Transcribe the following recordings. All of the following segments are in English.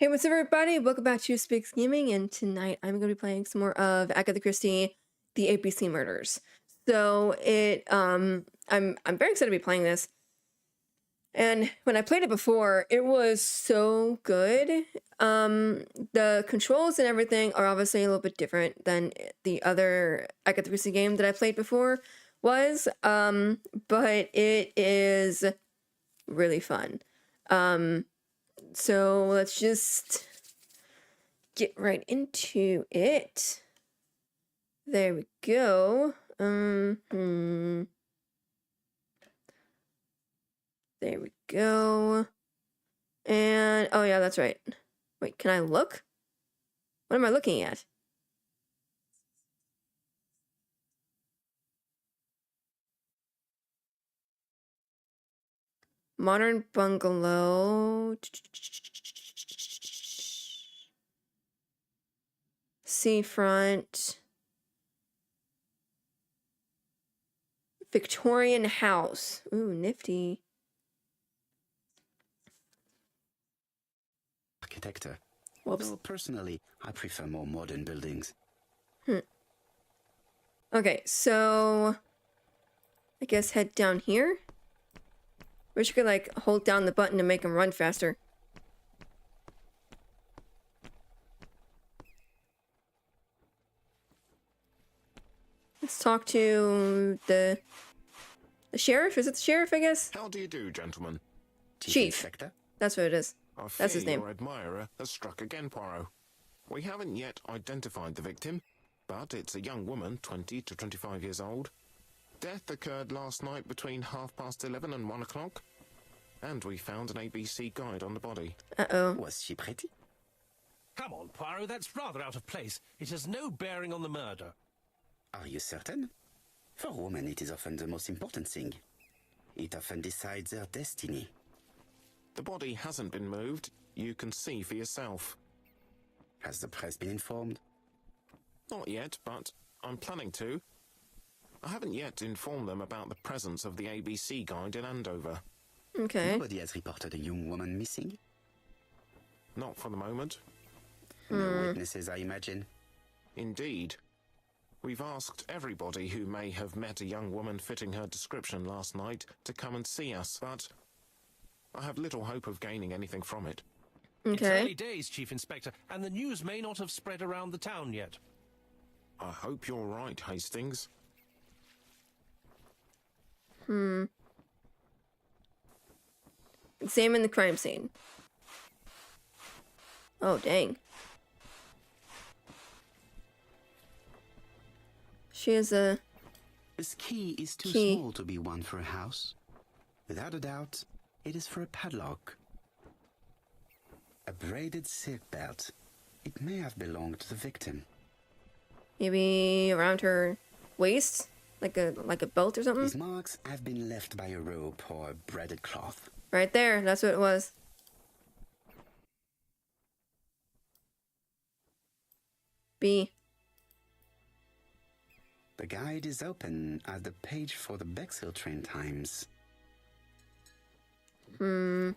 Hey, what's up, everybody? Welcome back to Spiggs Gaming, and tonight I'm going to be playing some more of Agatha Christie, The ABC Murders. So I'm very excited to be playing this. And when I played it before, it was so good. The controls and everything are obviously a little bit different than the other Agatha Christie game that I played before was. But it is really fun. So let's just get right into it. There we go. There we go. And oh yeah, that's right. Wait, can I look? What am I looking at? Modern bungalow. Seafront. Victorian house. Ooh, nifty. Architecture. Whoops. Although personally, I prefer more modern buildings. Okay, so I guess head down here. Wish you could like hold down the button to make him run faster. Let's talk to the sheriff. Is it the sheriff, I guess? How do you do, gentlemen? Chief. Inspector? That's what it is. I That's his fear name. your admirer has struck again, Poirot. We haven't yet identified the victim, but it's a young woman, 20 to 25 years old. Death occurred last night between 11:30 and 1 o'clock, and we found an ABC guide on the body. Uh-oh. Was she pretty? Come on, Poirot, that's rather out of place. It has no bearing on the murder. Are you certain? For women, it is often the most important thing. It often decides their destiny. The body hasn't been moved. You can see for yourself. Has the press been informed? Not yet, but I'm planning to. I haven't yet informed them about the presence of the ABC guide in Andover. Okay. Nobody has reported a young woman missing? Not for the moment. No witnesses, I imagine. Indeed. We've asked everybody who may have met a young woman fitting her description last night to come and see us, but I have little hope of gaining anything from it. It's Okay. early days, Chief Inspector, and the news may not have spread around the town yet. I hope you're right, Hastings. Examine the crime scene. Oh, dang. She has a... This key is too Key. small to be one for a house. Without a doubt, it is for a padlock. A braided silk belt. It may have belonged to the victim. Maybe around her waist? Like a belt or something? These marks have been left by a rope or a braided cloth. Right there. That's what it was. B. The guide is open at the page for the Bexhill train times. The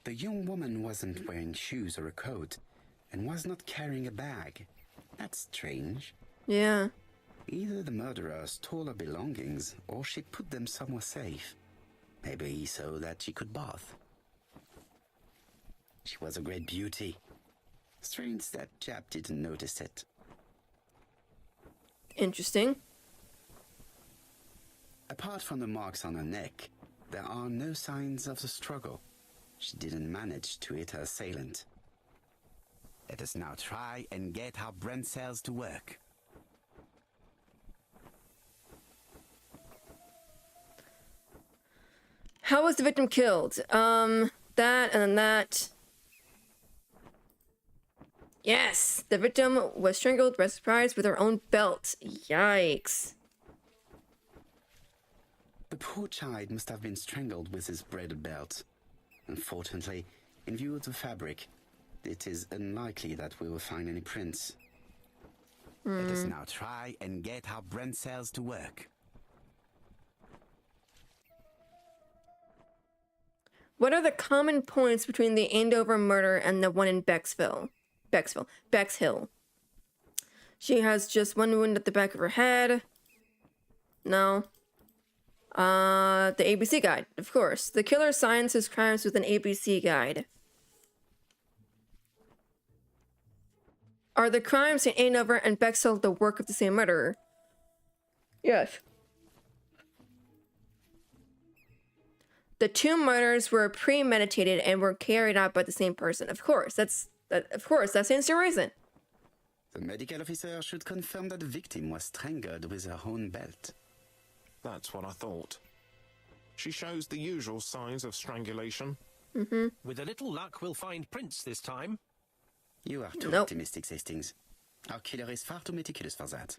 young woman wasn't wearing shoes or a coat and was not carrying a bag. That's strange. Yeah. Either the murderer stole her belongings or she put them somewhere safe. Maybe so that she could bath. She was a great beauty. Strange that chap didn't notice it. Interesting. Apart from the marks on her neck, there are no signs of the struggle. She didn't manage to hit her assailant. Let us now try and get our brain cells to work. How was the victim killed? That and then that. Yes! The victim was strangled by surprise with her own belt. Yikes. The poor child must have been strangled with his braided belt. Unfortunately, in view of the fabric, it is unlikely that we will find any prints. Let us now try and get our brain cells to work. What are the common points between the Andover murder and the one in Bexhill? She has just one wound at the back of her head. No. The ABC guide, of course. The killer signs his crimes with an ABC guide. Are the crimes in Andover and Bexhill the work of the same murderer? Yes. The two murders were premeditated and were carried out by the same person. Of course, that stands to reason. The medical officer should confirm that the victim was strangled with her own belt. That's what I thought. She shows the usual signs of strangulation. Mm-hmm. With a little luck, we'll find prints this time. You are too Nope. optimistic, Hastings. Our killer is far too meticulous for that.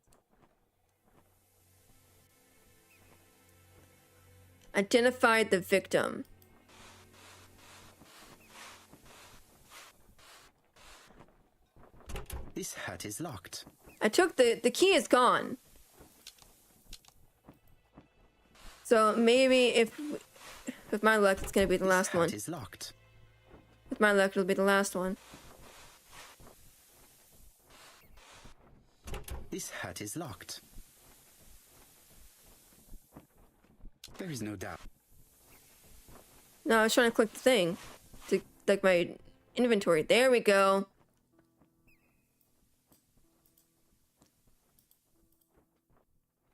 Identified the victim. This hut is locked. I took the key is gone. So maybe if with my luck, it's gonna be the last one. This hut is locked. With my luck, it'll be the last one. This hut is locked. There is no doubt. No, I was trying to click the thing to like my inventory. There we go.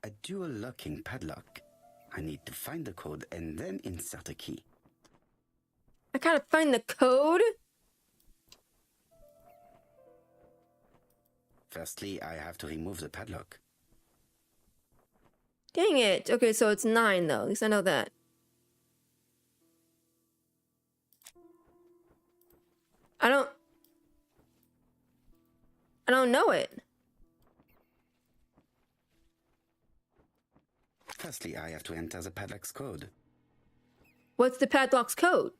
A dual locking padlock. I need to find the code and then insert a key. I gotta find the code. Firstly, I have to remove the padlock. Dang it. Okay, so it's 9 though. At least I know that. I don't know it. Firstly, I have to enter the padlock's code. What's the padlock's code?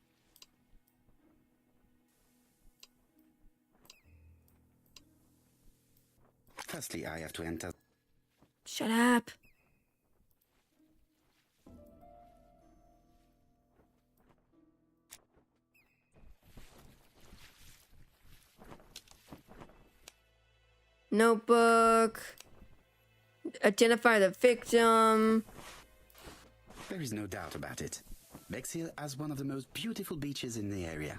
Firstly, I have to enter... Shut up. Notebook. Identify the victim. There is no doubt about it. Bexhill has one of the most beautiful beaches in the area.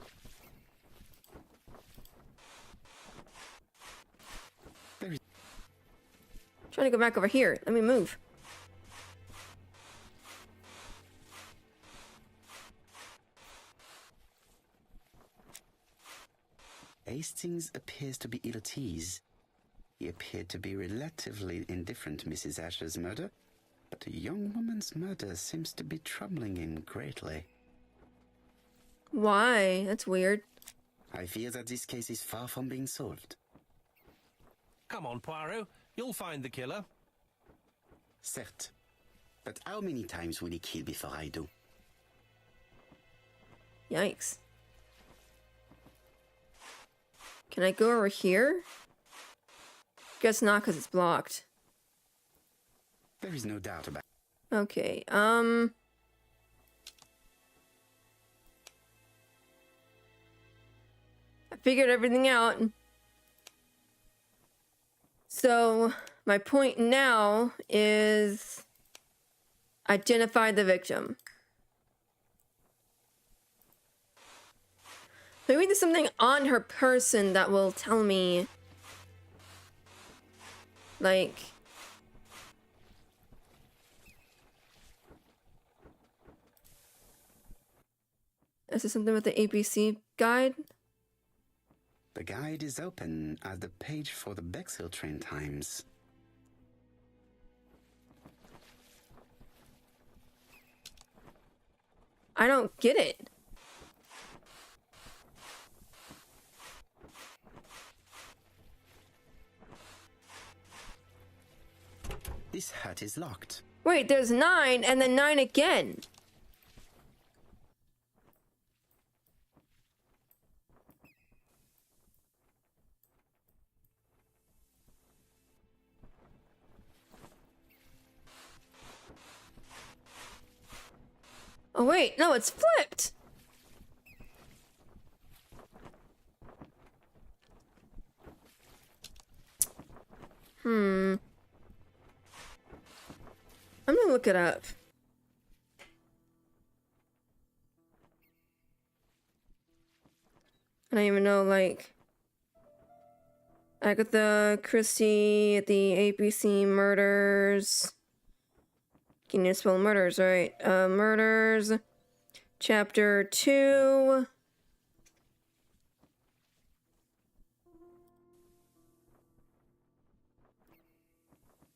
Trying to go back over here. Let me move. Hastings appears to be ill at ease. He appeared to be relatively indifferent to Mrs. Asher's murder, but a young woman's murder seems to be troubling him greatly. Why? That's weird. I fear that this case is far from being solved. Come on, Poirot. You'll find the killer. Certes. But how many times will he kill before I do? Yikes. Can I go over here? Guess not, because it's blocked. There is no doubt about it. Okay, I figured everything out. So, my point now is identify the victim. Maybe there's something on her person that will tell me, like, is this something with the ABC guide? The guide is open at the page for the Bexhill train times. I don't get it. This hut is locked. Wait, there's 9 and then 9 again. Oh wait, no, it's flipped. look it up. I don't even know, like... Agatha Christie, the APC murders... Can you spell murders, right? Murders... Chapter 2...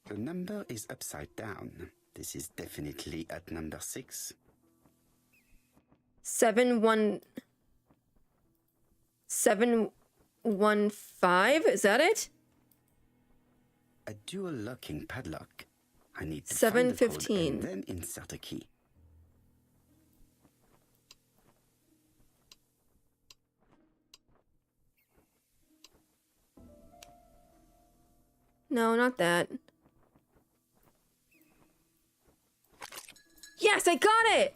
The number is upside down. This is definitely at number 6. 715? Is that it? A dual locking padlock. I need to 715. find the code and then insert a key. No, not that. Yes, I got it!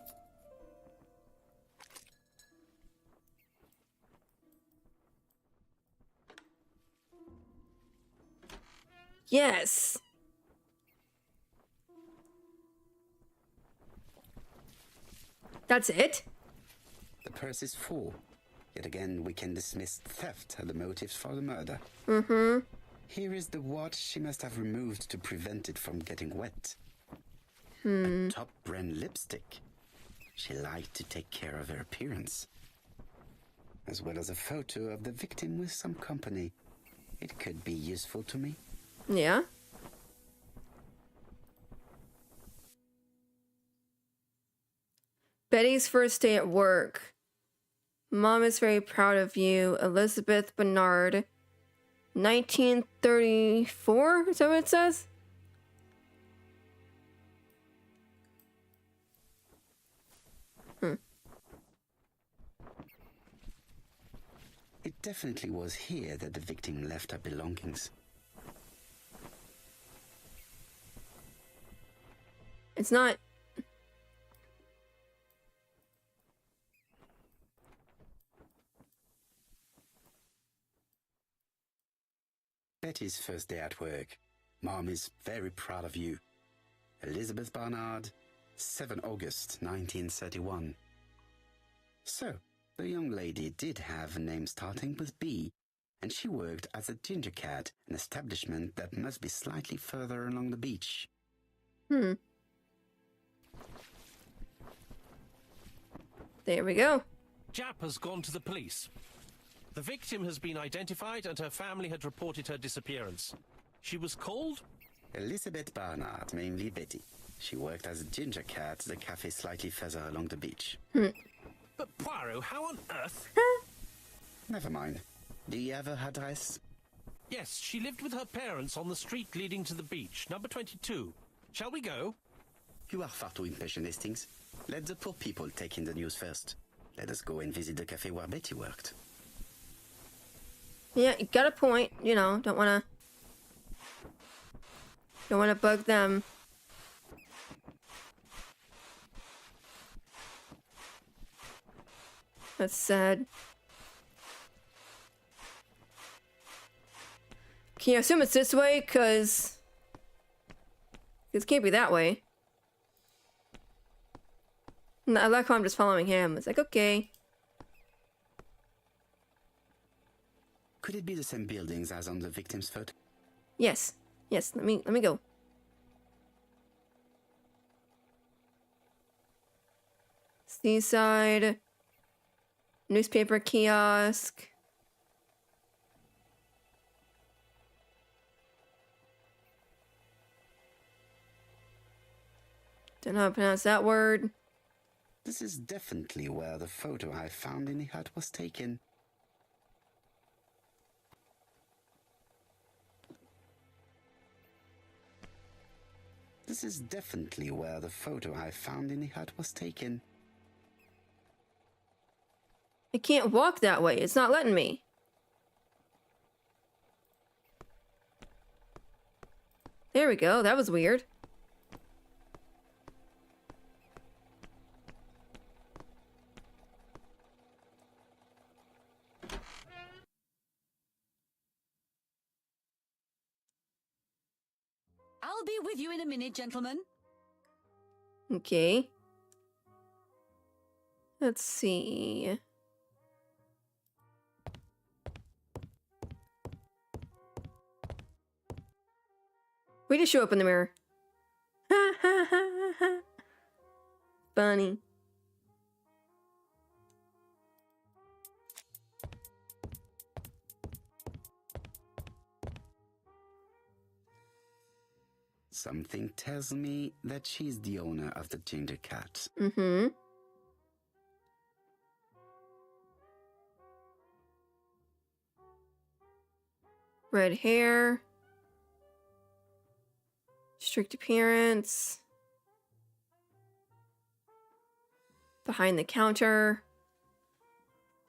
Yes! That's it? The purse is full. Yet again, we can dismiss theft as the motives for the murder. Mm-hmm. Here is the watch she must have removed to prevent it from getting wet. A top brand lipstick. She liked to take care of her appearance. As well as a photo of the victim with some company. It could be useful to me. Yeah? Betty's first day at work. Mom is very proud of you. Elizabeth Bernard. 1934? Is that what it says? It definitely was here that the victim left her belongings. It's not... Betty's first day at work. Mom is very proud of you. Elizabeth Barnard, 7 August 1931. So, the young lady did have a name starting with B, and she worked as a ginger cat, an establishment that must be slightly further along the beach. There we go. Jap has gone to the police. The victim has been identified and her family had reported her disappearance. She was called? Elizabeth Barnard, mainly Betty. She worked as a ginger cat at the cafe slightly further along the beach. But Poirot, how on earth? Never mind. Do you have her address? Yes, she lived with her parents on the street leading to the beach, number 22. Shall we go? You are far too impatient, Hastings. Let the poor people take in the news first. Let us go and visit the cafe where Betty worked. Yeah, you got a point. You know, don't wanna bug them. That's sad. Can you assume it's this way? Cause it can't be that way. And I like how I'm just following him. It's like, okay. Could it be the same buildings as on the victim's photo? Yes. Yes, let me go. Seaside. Newspaper kiosk. Don't know how to pronounce that word. This is definitely where the photo I found in the hut was taken. This is definitely where the photo I found in the hut was taken. I can't walk that way. It's not letting me. There we go. That was weird. I'll be with you in a minute, gentlemen. Okay. Let's see. We just show up in the mirror. Ha ha ha ha. Funny. Something tells me that she's the owner of the ginger cat. Mm-hmm. Red hair. Strict appearance. Behind the counter.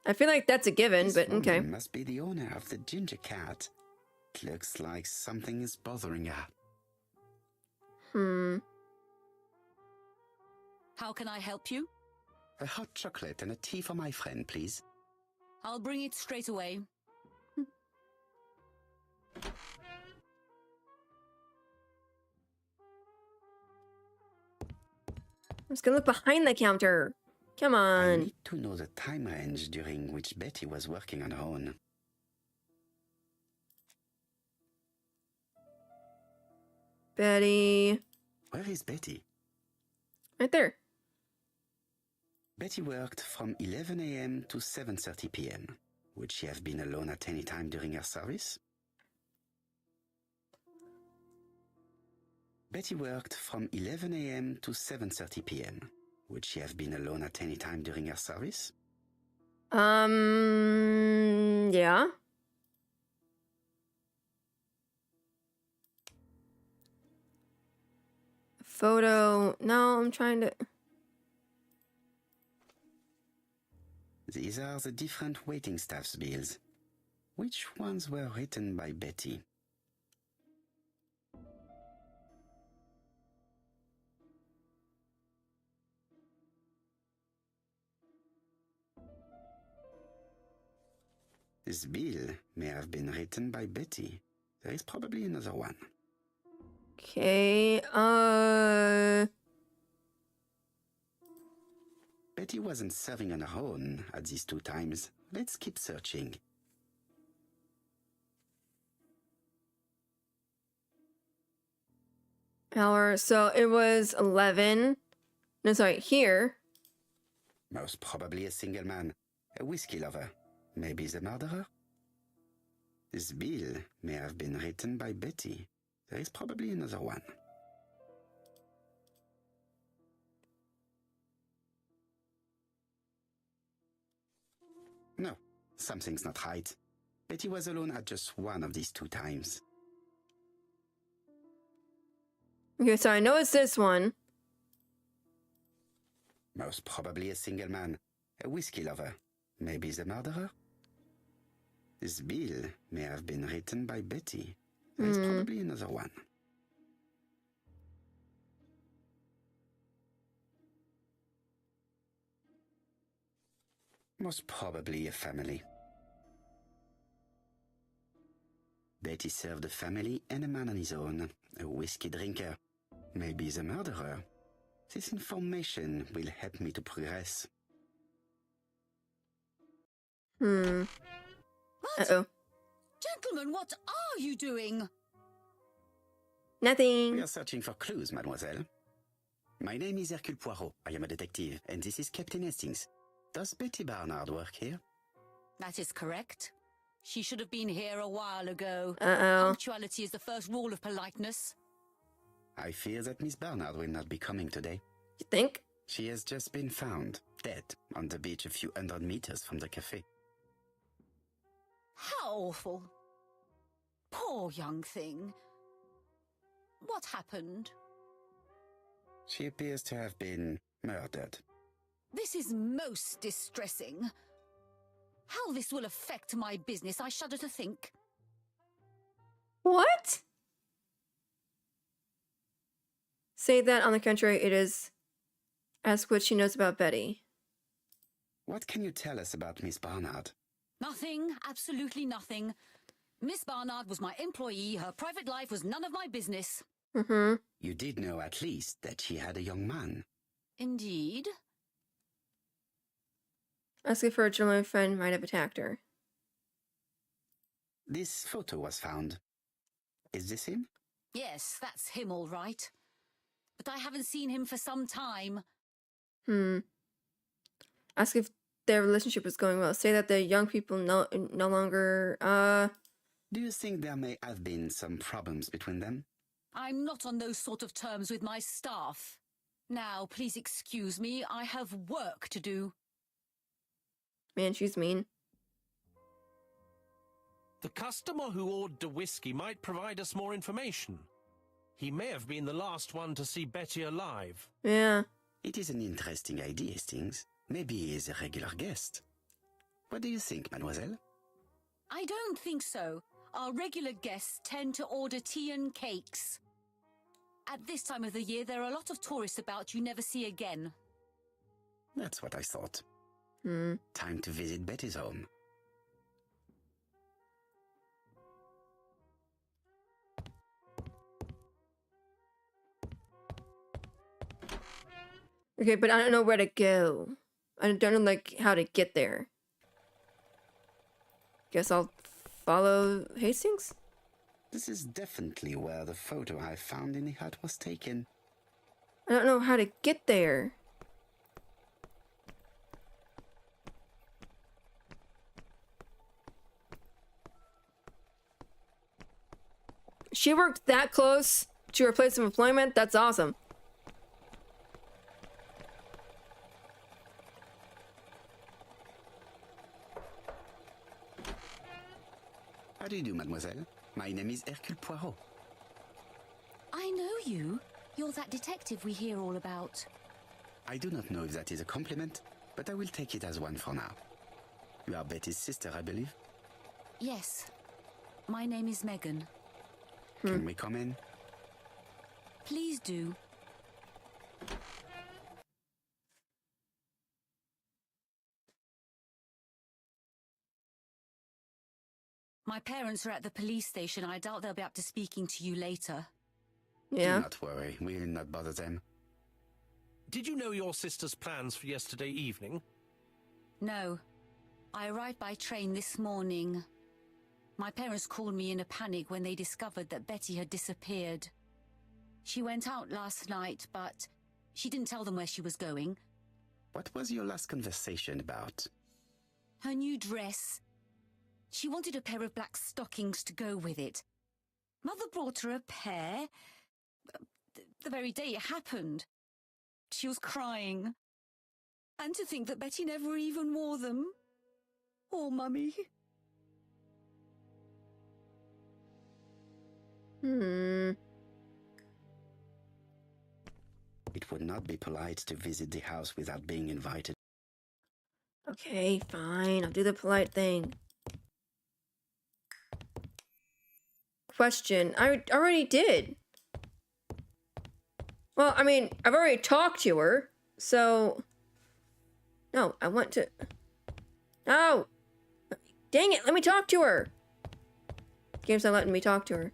I feel like that's a given, This but okay. woman must be the owner of the ginger cat. It looks like something is bothering her. How can I help you? A hot chocolate and a tea for my friend, please. I'll bring it straight away. I'm just gonna look behind the counter. Come I on. need to know the time range during which Betty was working on her own. Betty. Where is Betty? Right there. Betty worked from 11 a.m. to 7:30 p.m. Would she have been alone at any time during her service? Betty worked from 11 a.m. to 7:30 p.m. Would she have been alone at any time during her service? Yeah. Photo. No, I'm trying to. These are the different waiting staff's bills. Which ones were written by Betty? This bill may have been written by Betty. There is probably another one. Okay. Betty wasn't serving on her own at these two times. Let's keep searching. Hour. So it was 11. No, sorry. Here. Most probably a single man, a whiskey lover, maybe the murderer. This bill may have been written by Betty. There is probably another one. No, something's not right. Betty was alone at just one of these two times. Okay, so I know it's this one. Most probably a single man, a whiskey lover, maybe the murderer. This bill may have been written by Betty. There is probably another one. Most probably a family. Betty served a family and a man on his own, a whiskey drinker, maybe the murderer. This information will help me to progress. What? Uh-oh. Gentlemen, what are you doing? Nothing. We are searching for clues, mademoiselle. My name is Hercule Poirot. I am a detective, and this is Captain Hastings. Does Betty Barnard work here? That is correct. She should have been here a while ago. Uh-oh. Punctuality is the first rule of politeness. I fear that Miss Barnard will not be coming today. You think? She has just been found, dead, on the beach a few hundred meters from the cafe. How awful. Poor young thing. What happened? She appears to have been murdered. This is most distressing. How this will affect my business, I shudder to think. What? Say that, on the contrary, it is. Ask what she knows about Betty. What can you tell us about Miss Barnard? Nothing, absolutely nothing. Miss Barnard was my employee. Her private life was none of my business. Mm-hmm. You did know at least that she had a young man. Indeed. Ask if her German friend might have attacked her. This photo was found. Is this him? Yes, that's him all right. But I haven't seen him for some time. Ask if their relationship is going well. Say that the young people no longer, Do you think there may have been some problems between them? I'm not on those sort of terms with my staff. Now, please excuse me, I have work to do. Man, she's mean. The customer who ordered the whiskey might provide us more information. He may have been the last one to see Betty alive. Yeah. It is an interesting idea, Stings. Maybe he is a regular guest. What do you think, mademoiselle? I don't think so. Our regular guests tend to order tea and cakes. At this time of the year, there are a lot of tourists about you never see again. That's what I thought. Time to visit Betty's home. Okay, but I don't know where to go. I don't know, like, how to get there. Guess I'll follow Hastings? This is definitely where the photo I found in the hut was taken. I don't know how to get there. She worked that close to her place of employment? That's awesome. How do you do, mademoiselle? My name is Hercule Poirot. I know you. You're that detective we hear all about. I do not know if that is a compliment, but I will take it as one for now. You are Betty's sister, I believe? Yes. My name is Megan. Can we come in? Please do. My parents are at the police station. I doubt they'll be up to speaking to you later. Yeah. Do not worry, we will not bother them. Did you know your sister's plans for yesterday evening? No. I arrived by train this morning. My parents called me in a panic when they discovered that Betty had disappeared. She went out last night, but she didn't tell them where she was going. What was your last conversation about? Her new dress. She wanted a pair of black stockings to go with it. Mother brought her a pair. The very day it happened. She was crying. And to think that Betty never even wore them. Oh, Mummy. It would not be polite to visit the house without being invited. Okay, fine. I'll do the polite thing. Question. I already did. Well, I mean, I've already talked to her, so... No, I want to... No! Dang it, let me talk to her! Game's not letting me talk to her.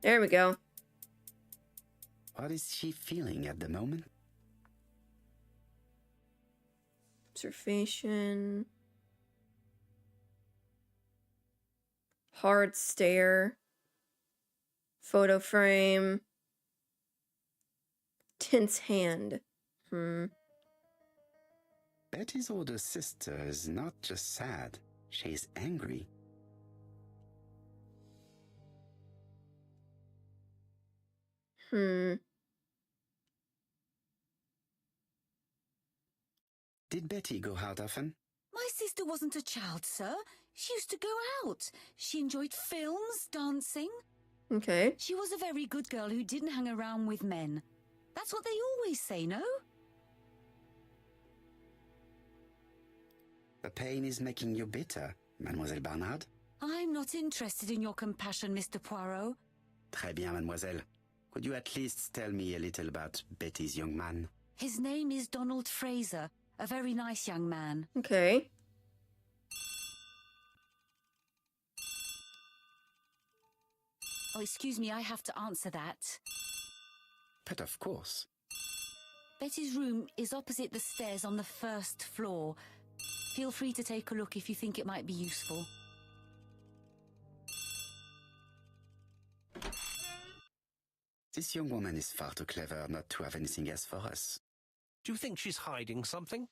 There we go. What is she feeling at the moment? Observation. Hard stare. Photo frame. Tense hand. Betty's older sister is not just sad, she is angry. Did Betty go out often? My sister wasn't a child, sir. She used to go out. She enjoyed films, dancing. Okay. She was a very good girl who didn't hang around with men. That's what they always say, no? The pain is making you bitter, Mademoiselle Barnard. I'm not interested in your compassion, Mr. Poirot. Très bien, mademoiselle. Could you at least tell me a little about Betty's young man? His name is Donald Fraser, a very nice young man. Okay. Oh, excuse me, I have to answer that. But of course. Betty's room is opposite the stairs on the first floor. Feel free to take a look if you think it might be useful. This young woman is far too clever not to have anything else for us. Do you think she's hiding something?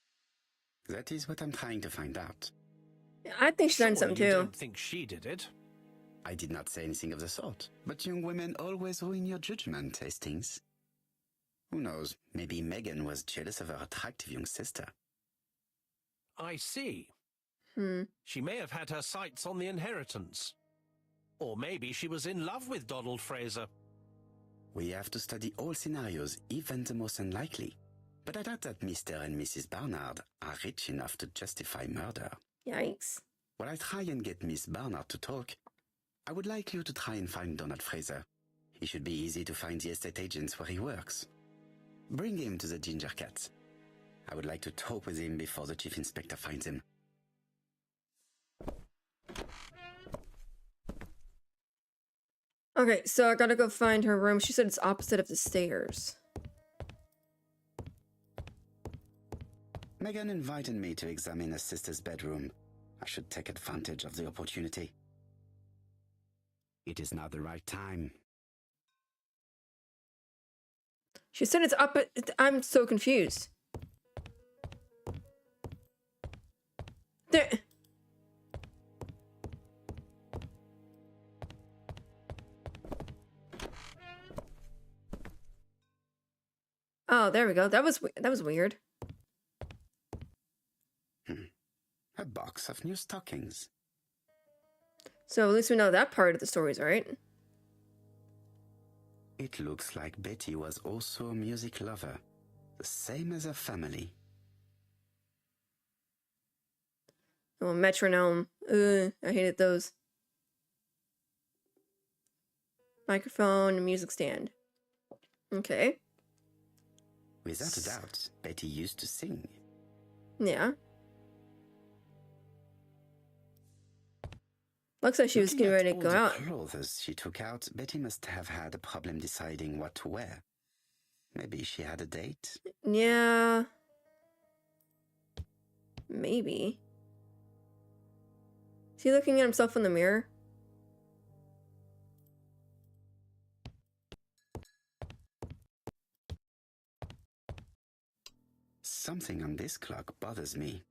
That is what I'm trying to find out. I think she's done Surely something you too. don't think she did it? I did not say anything of the sort, but young women always ruin your judgment, Hastings. Who knows, maybe Megan was jealous of her attractive young sister. I see. Hmm. She may have had her sights on the inheritance. Or maybe she was in love with Donald Fraser. We have to study all scenarios, even the most unlikely. But I doubt that Mr. and Mrs. Barnard are rich enough to justify murder. Yikes. While I try and get Miss Barnard to talk, I would like you to try and find Donald Fraser. It should be easy to find the estate agents where he works. Bring him to the Ginger Cat. I would like to talk with him before the Chief Inspector finds him. Okay, so I gotta go find her room. She said it's opposite of the stairs. Megan invited me to examine her sister's bedroom. I should take advantage of the opportunity. It is not the right time. She said it's up. I'm so confused. There. Oh, there we go. That was weird. A box of new stockings. So at least we know that part of the story's right. It looks like Betty was also a music lover, the same as her family. Oh, metronome. Ugh, I hated those. Microphone, music stand. Okay. Without a doubt, Betty used to sing. Yeah. Looks like she was getting ready to go out. Looking at all the clothes she took out, Betty must have had a problem deciding what to wear. Maybe she had a date? Yeah. Maybe. Is he looking at himself in the mirror? Something on this clock bothers me.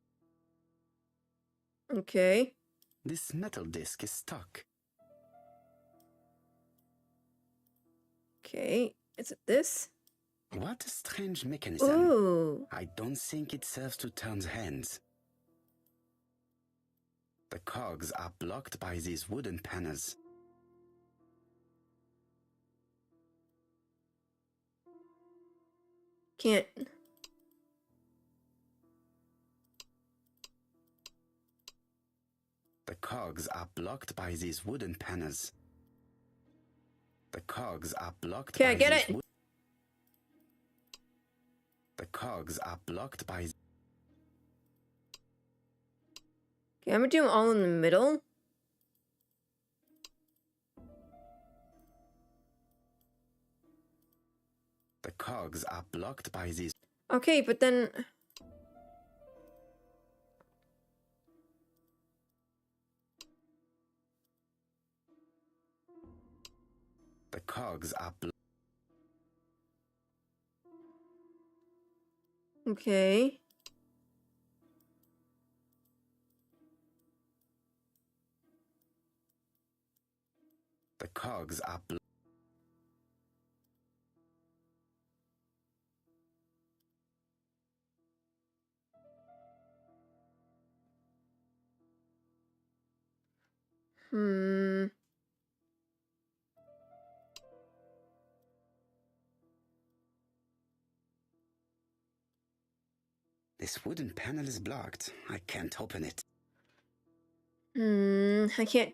Okay. This metal disc is stuck. Okay. Is it this? What a strange mechanism. Ooh. I don't think it serves to turn the hands. The cogs are blocked by these wooden panels. Can't. The cogs are blocked by these wooden panels. The cogs are blocked Okay, by I get these it. The cogs are blocked by... Okay, I'm gonna do them all in the middle. The cogs are blocked by these... Okay, but then... The cogs are Okay. The cogs are Hmm. This wooden panel is blocked. I can't open it. I can't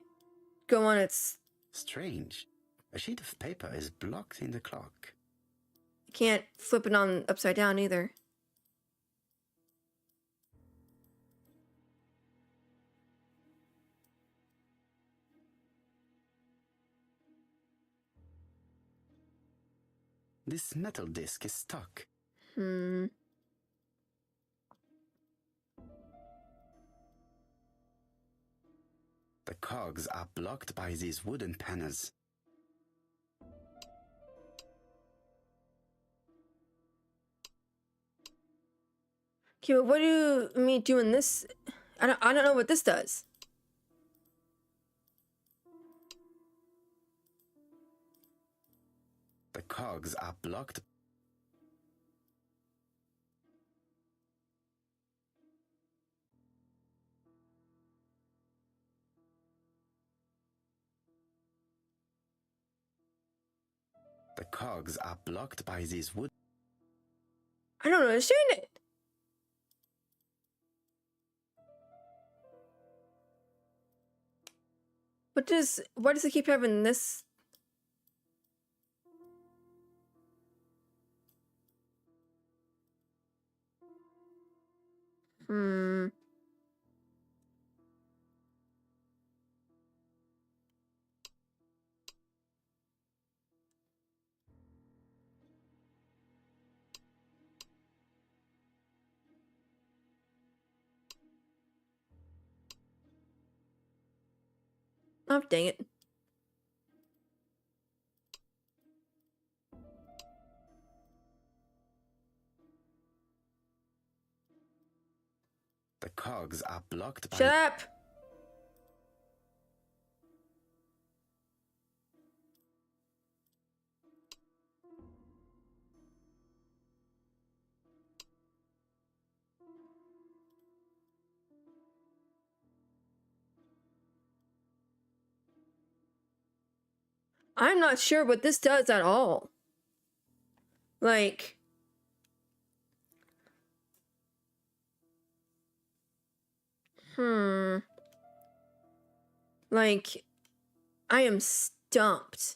go on its... Strange. A sheet of paper is blocked in the clock. I can't flip it on upside down either. This metal disc is stuck. Hmm. The cogs are blocked by these wooden panels. Okay, but what do you mean doing this? I don't know what this does. The cogs are blocked. The cogs are blocked by these wood. I don't understand it. Why does it keep having this? Hmm. Oh, dang it. The cogs are blocked by. Shut up. I'm not sure what this does at all. Like, like, I am stumped.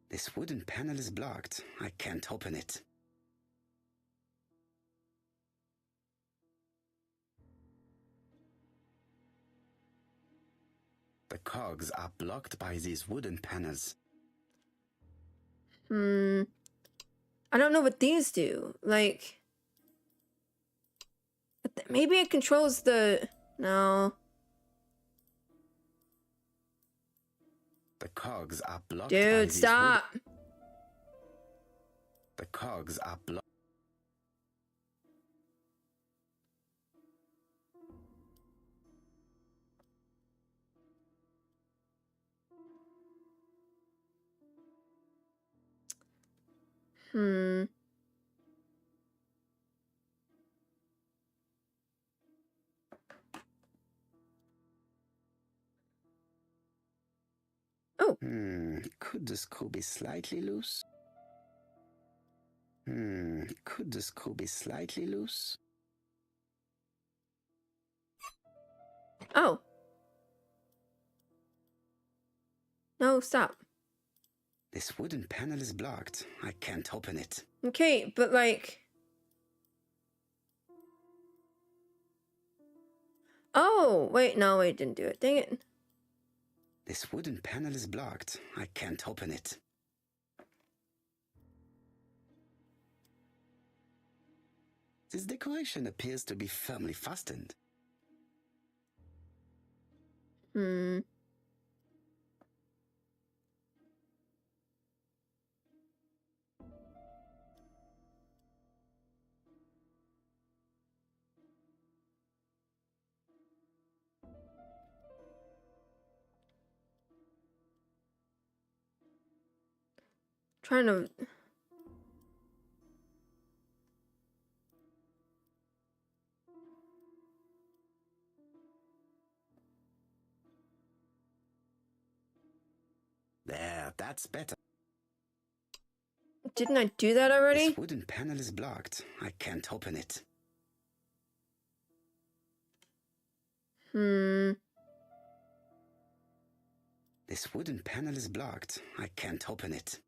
This wooden panel is blocked. I can't open it. The cogs are blocked by these wooden panels. I don't know what these do. Like, maybe it controls the... No. The cogs are blocked by Dude, these stop. The cogs are blocked. Oh. Could the screw be slightly loose? Could the screw be slightly loose? Oh. No, stop. This wooden panel is blocked. I can't open it. Okay, but like... Oh, wait, no, wait, didn't do it. Dang it. This wooden panel is blocked. I can't open it. This decoration appears to be firmly fastened. Trying to... There, that's better. Didn't I do that already? This wooden panel is blocked. I can't open it. This wooden panel is blocked. I can't open it.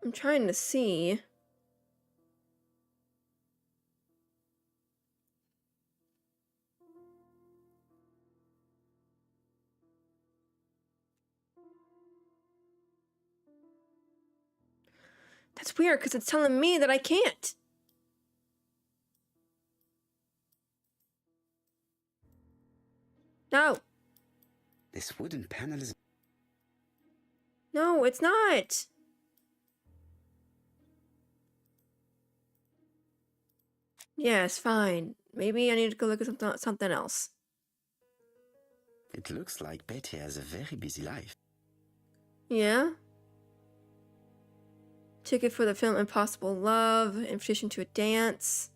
I'm trying to see. That's weird because it's telling me that I can't. No. This wooden panel is... No, it's not. Yes, fine. Maybe I need to go look at something else. It looks like Betty has a very busy life. Yeah? Ticket for the film Impossible Love, invitation to a dance,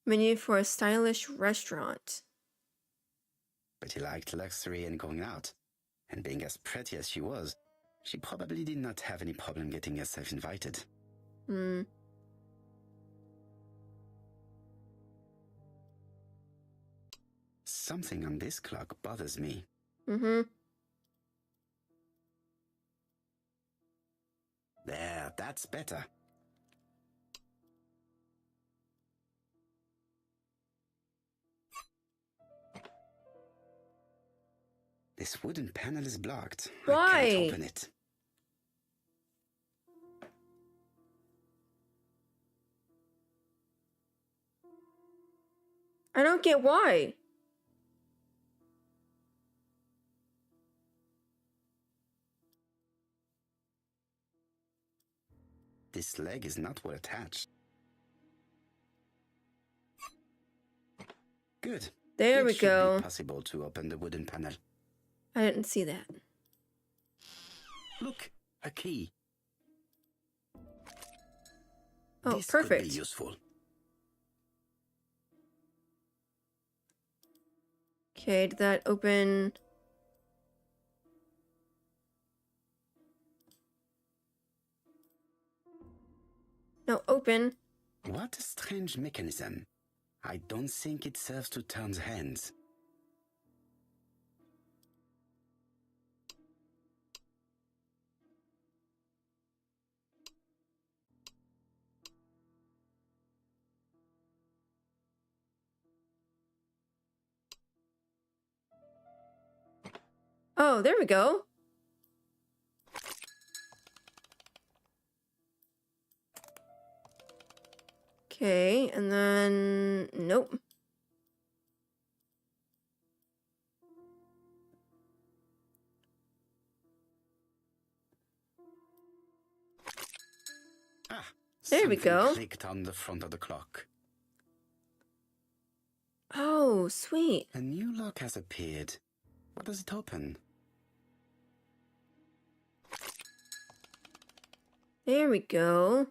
menu for a stylish restaurant. Betty liked luxury and going out. And being as pretty as she was, she probably did not have any problem getting herself invited. Something on this clock bothers me. There, that's better. This wooden panel is blocked. Why? I can't open it. I don't get why. This leg is not well attached. Good. There we It should go. be possible to open the wooden panel. I didn't see that. Look, a key. Oh, This could perfect. be useful. Okay, did that open? No, open. What a strange mechanism. I don't think it serves to turn the hands. Oh, there we go. Okay, and then nope. Ah, There we something go. clicked on the front of the clock. Oh, sweet. A new lock has appeared. What does it open? There we go.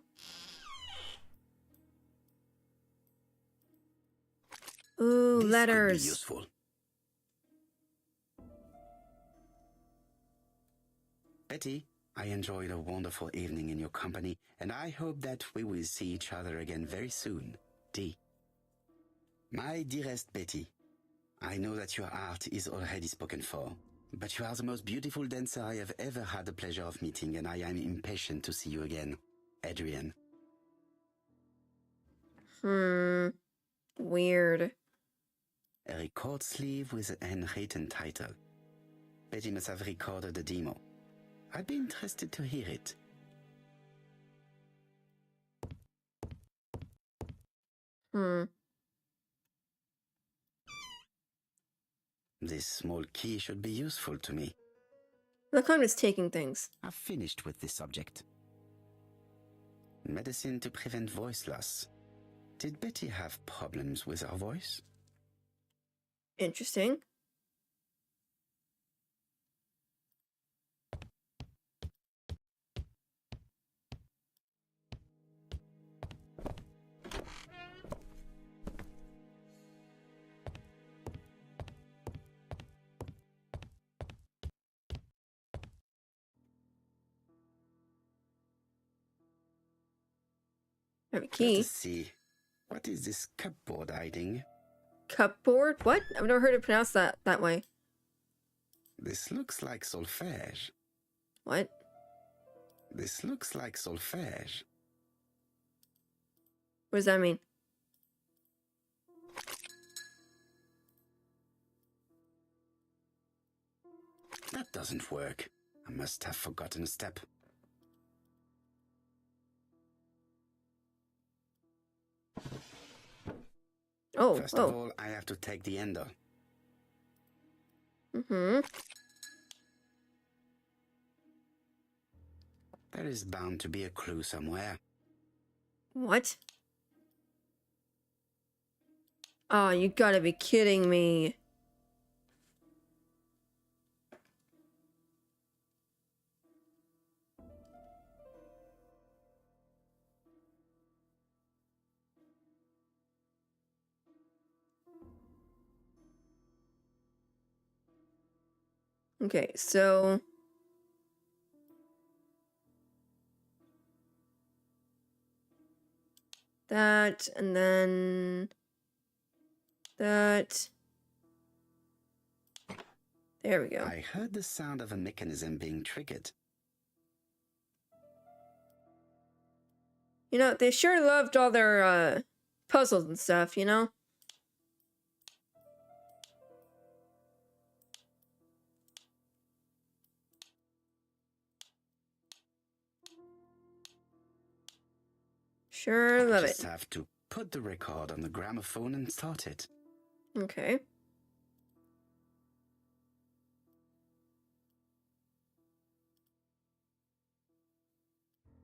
Ooh, This letters. could be useful. Betty, I enjoyed a wonderful evening in your company, and I hope that we will see each other again very soon. D. My dearest Betty, I know that your art is already spoken for, but you are the most beautiful dancer I have ever had the pleasure of meeting, and I am impatient to see you again. Adrian. Weird. A record sleeve with a handwritten title. Betty must have recorded the demo. I'd be interested to hear it. This small key should be useful to me. Look, I'm just taking things. I've finished with this subject. Medicine to prevent voice loss. Did Betty have problems with her voice? Interesting. I have a Let key. us see. What is this cupboard hiding? Cupboard? What? I've never heard it pronounced that way. This looks like solfège. What? This looks like solfège. What does that mean? That doesn't work. I must have forgotten a step. Oh, First of all, I have to take the ender. Mm-hmm. There is bound to be a clue somewhere. What? Oh, you gotta be kidding me. Okay, so that, and then that. There we go. I heard the sound of a mechanism being triggered. You know, they sure loved all their puzzles and stuff, you know? Sure love I it. just have to put the record on the gramophone and start it. Okay.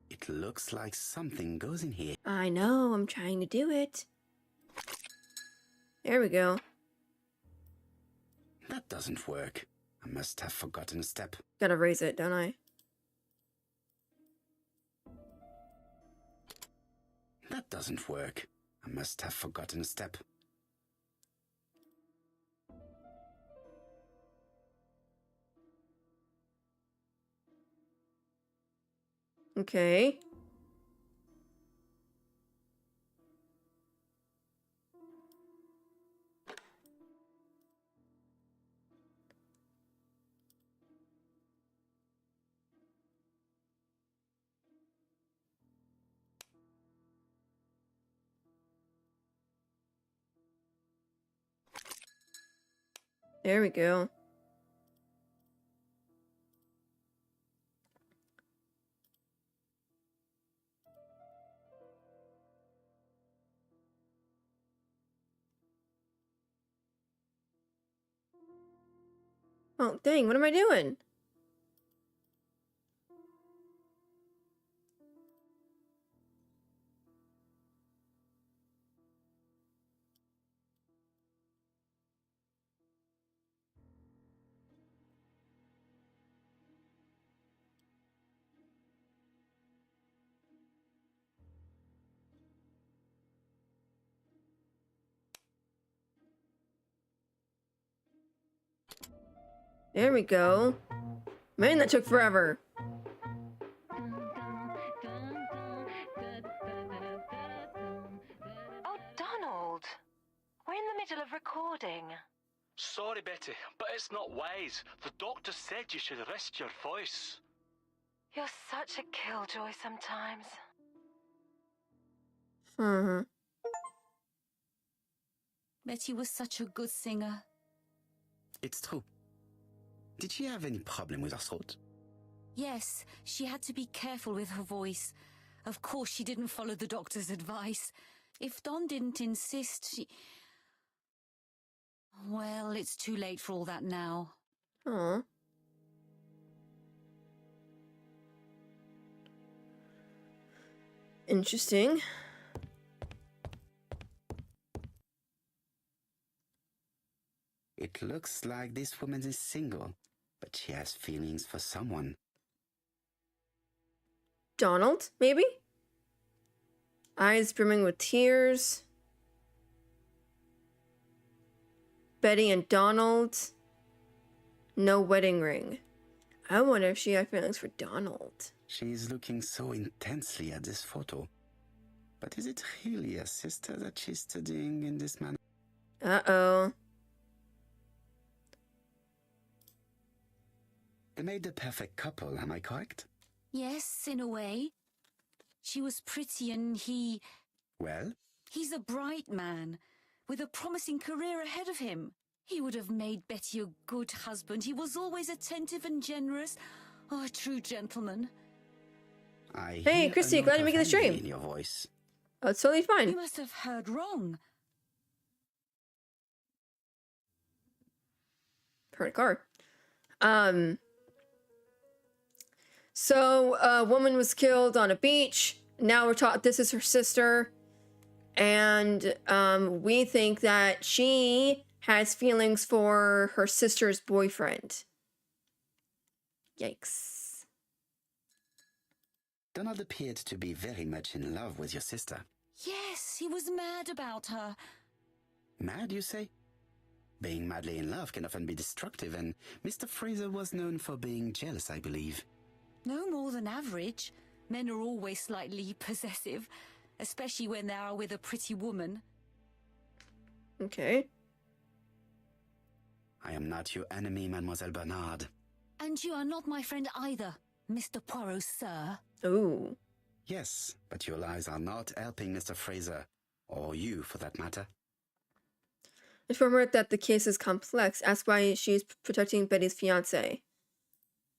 It looks like something goes in here. I know, I'm trying to do it. There we go. That doesn't work. I must have forgotten a step. Gotta raise it, don't I? That doesn't work. I must have forgotten a step. Okay. There we go. Oh, dang, what am I doing? There we go. Man, that took forever. Oh, Donald! We're in the middle of recording. Sorry, Betty, but it's not wise. The doctor said you should rest your voice. You're such a killjoy sometimes. Uh-huh. Betty was such a good singer. It's true. Did she have any problem with her throat? Yes, she had to be careful with her voice. Of course, she didn't follow the doctor's advice. If Don didn't insist, she... Well, it's too late for all that now. Aw. Interesting. It looks like this woman is single, but she has feelings for someone. Donald, maybe? Eyes brimming with tears. Betty and Donald. No wedding ring. I wonder if she had feelings for Donald. She is looking so intensely at this photo. But is it really a sister that she's studying in this manner? Uh-oh. They made the perfect couple, am I correct? Yes, in a way. She was pretty and he... Well, He's a bright man, with a promising career ahead of him. He would have made Betty a good husband. He was always attentive and generous. Oh, a true gentleman. I Hey, hear Christie, a glad note you're making of the envy stream. in your voice. Oh, it's totally You fine. must have heard wrong. Her car. So a woman was killed on a beach. Now we're taught this is her sister. And we think that she has feelings for her sister's boyfriend. Yikes. Donald appeared to be very much in love with your sister. Yes, he was mad about her. Mad, you say? Being madly in love can often be destructive, and Mr. Fraser was known for being jealous, I believe. No more than average. Men are always slightly possessive, especially when they are with a pretty woman. Okay. I am not your enemy, Mademoiselle Bernard. And you are not my friend either, Mr. Poirot, sir. Ooh. Yes, but your lies are not helping Mr. Fraser, or you for that matter. Inform her that the case is complex. Ask why she's protecting Betty's fiancé.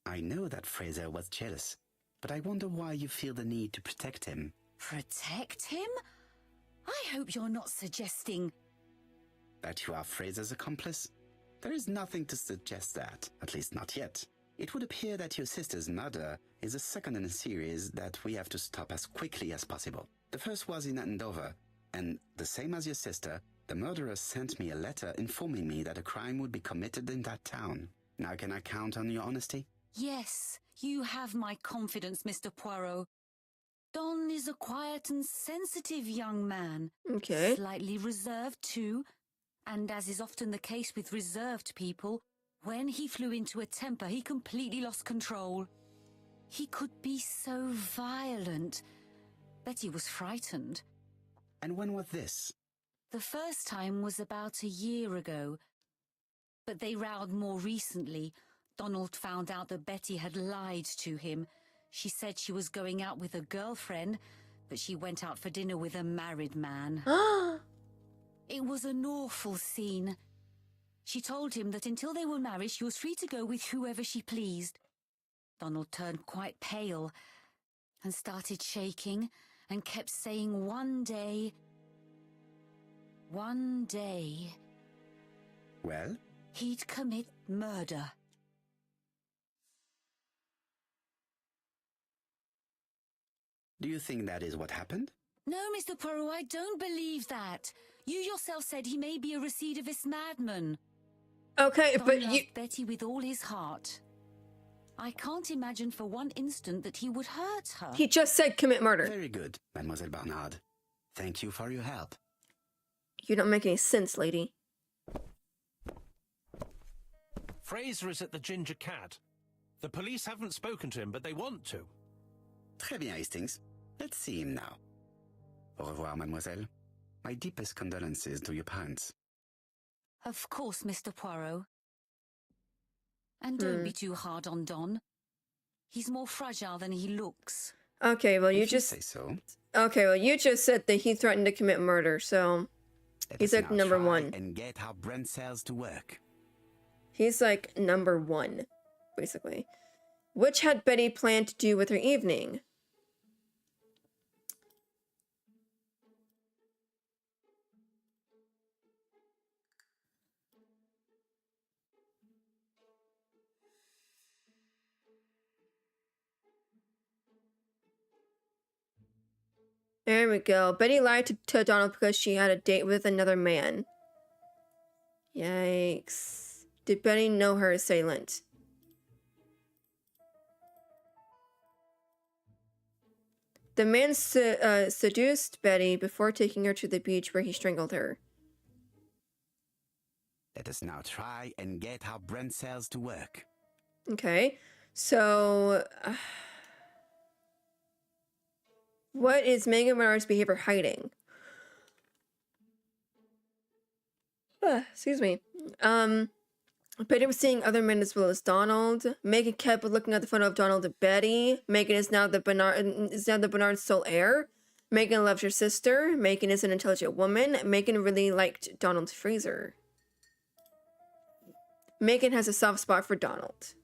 I know that Fraser was jealous, but I wonder why you feel the need to protect him. Protect him? I hope you're not suggesting... That you are Fraser's accomplice? There is nothing to suggest that, at least not yet. It would appear that your sister's murder is the second in a series that we have to stop as quickly as possible. The first was in Andover, and the same as your sister, the murderer sent me a letter informing me that a crime would be committed in that town. Now can I count on your honesty? Yes, you have my confidence, Mr. Poirot. Don is a quiet and sensitive young man. Okay. Slightly reserved, too. And as is often the case with reserved people, when he flew into a temper, he completely lost control. He could be so violent. Betty was frightened. And when was this? The first time was about a year ago. But they rowed more recently. Donald found out that Betty had lied to him. She said she was going out with a girlfriend, but she went out for dinner with a married man. It was an awful scene. She told him that until they were married, she was free to go with whoever she pleased. Donald turned quite pale and started shaking and kept saying one day... Well? he'd commit murder. Do you think that is what happened? No, Mr. Poirot, I don't believe that. You yourself said he may be a recidivist madman. Okay, Don but loved you... Betty with all his heart. I can't imagine for one instant that he would hurt her. He just said commit murder. Very good, Mademoiselle Bernard. Thank you for your help. You don't make any sense, lady. Fraser is at the Ginger Cat. The police haven't spoken to him, but they want to. Très bien, Hastings. Let's see him now. Au revoir, mademoiselle. My deepest condolences to your parents. Of course, Mr. Poirot. And don't be too hard on Don. He's more fragile than he looks. Okay, well, you If just... say so. Okay, well, you just said that he threatened to commit murder, so... Let He's us like now number try one. and get our brain cells to work. He's like number one, basically. Which had Betty planned to do with her evening? There we go. Betty lied to Donald because she had a date with another man. Yikes. Did Betty know her assailant? The man seduced Betty before taking her to the beach where he strangled her. Let us now try and get our brain cells to work. Okay. So... what is Megan Bernard's behavior hiding? Excuse me. Betty was seeing other men as well as Donald. Megan kept looking at the photo of Donald and Betty. Megan is now the Bernard's sole heir. Megan loves your sister. Megan is an intelligent woman. Megan really liked Donald Fraser. Megan has a soft spot for Donald.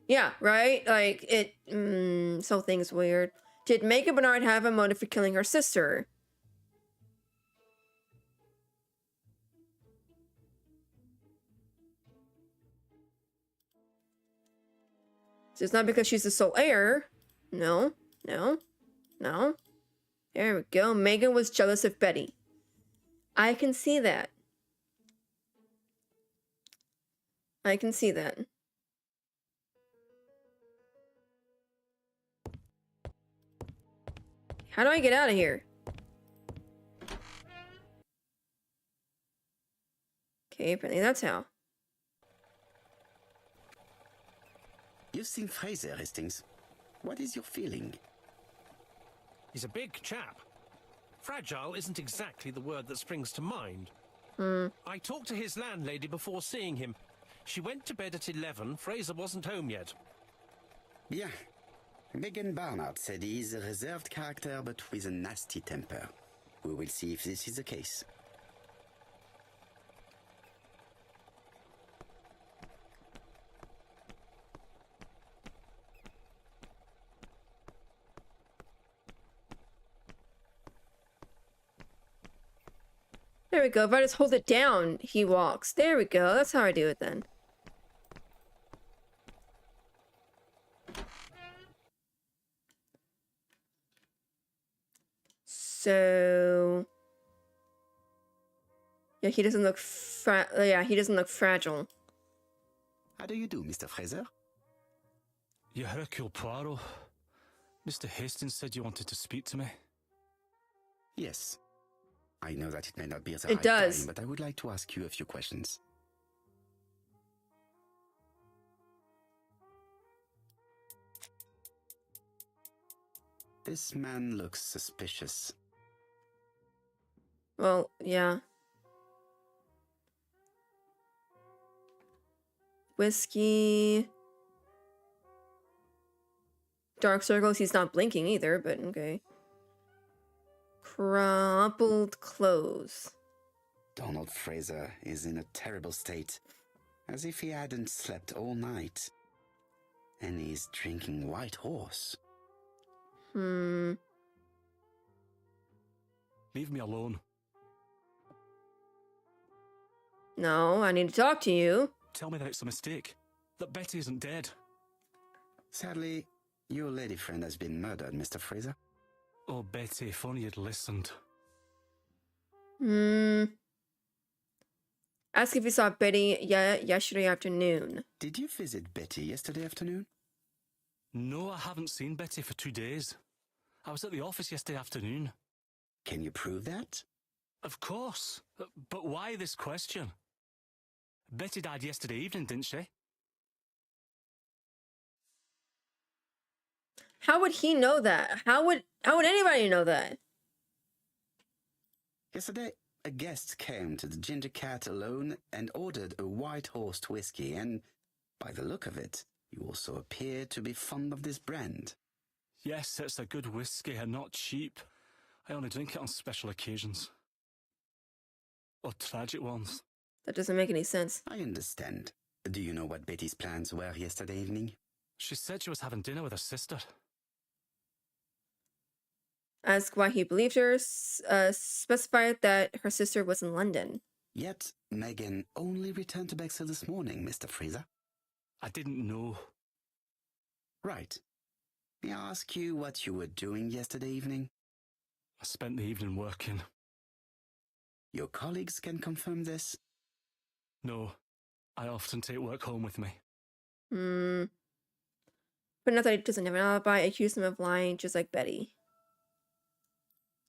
Yeah, right? Like, this whole thing's weird. Did Megan Bernard have a motive for killing her sister? So it's not because she's the sole heir. No, no, no. There we go. Megan was jealous of Betty. I can see that. I can see that. How do I get out of here? Okay, apparently that's how. You've seen Fraser, Hastings. What is your feeling? He's a big chap. Fragile isn't exactly the word that springs to mind. I talked to his landlady before seeing him. She went to bed at 11. Fraser wasn't home yet. Bien. Megan Barnard said he's a reserved character but with a nasty temper. We will see if this is the case. There we go. If I just hold it down, he walks. There we go. That's how I do it then. So... yeah, he doesn't look he doesn't look fragile. How do you do, Mr. Fraser? You Hercule Poirot. Mr. Hastings said you wanted to speak to me. Yes. I know that it may not be the It right does. time, but I would like to ask you a few questions. This man looks suspicious. Well, yeah. Whiskey. Dark circles. He's not blinking either, but okay. Crumpled clothes. Donald Fraser is in a terrible state, as if he hadn't slept all night. And he's drinking White Horse. Leave me alone. No, I need to talk to you. Tell me that it's a mistake. That Betty isn't dead. Sadly, your lady friend has been murdered, Mr. Fraser. Oh, Betty, if only you'd listened. Ask if you saw Betty yesterday afternoon. Did you visit Betty yesterday afternoon? No, I haven't seen Betty for 2 days. I was at the office yesterday afternoon. Can you prove that? Of course. But why this question? Betty died yesterday evening, didn't she? How would he know that? How would anybody know that? Yesterday, a guest came to the Ginger Cat alone and ordered a White Horse whiskey, and by the look of it, you also appear to be fond of this brand. Yes, it's a good whiskey and not cheap. I only drink it on special occasions. Or tragic ones. That doesn't make any sense. I understand. Do you know what Betty's plans were yesterday evening? She said she was having dinner with her sister. Ask why he believed her. Specified that her sister was in London. Yet, Megan only returned to Bexhill this morning, Mr. Fraser. I didn't know. Right. May I ask you what you were doing yesterday evening? I spent the evening working. Your colleagues can confirm this? No, I often take work home with me. But not that he doesn't have an alibi. Accuse him of lying, just like Betty.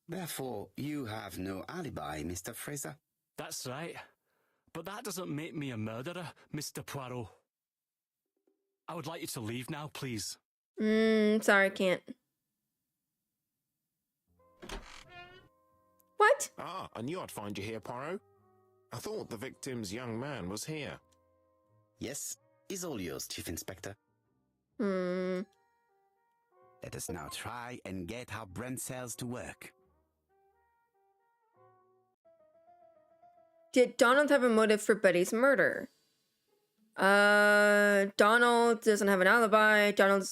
Therefore, you have no alibi, Mr. Fraser. That's right. But that doesn't make me a murderer, Mr. Poirot. I would like you to leave now, please. Sorry, I can't. What? Ah, I knew I'd find you here, Poirot. I thought the victim's young man was here. Yes, is all yours, Chief Inspector. Hmm. Let us now try and get our brain cells to work. Did Donald have a motive for Betty's murder? Donald doesn't have an alibi. Donald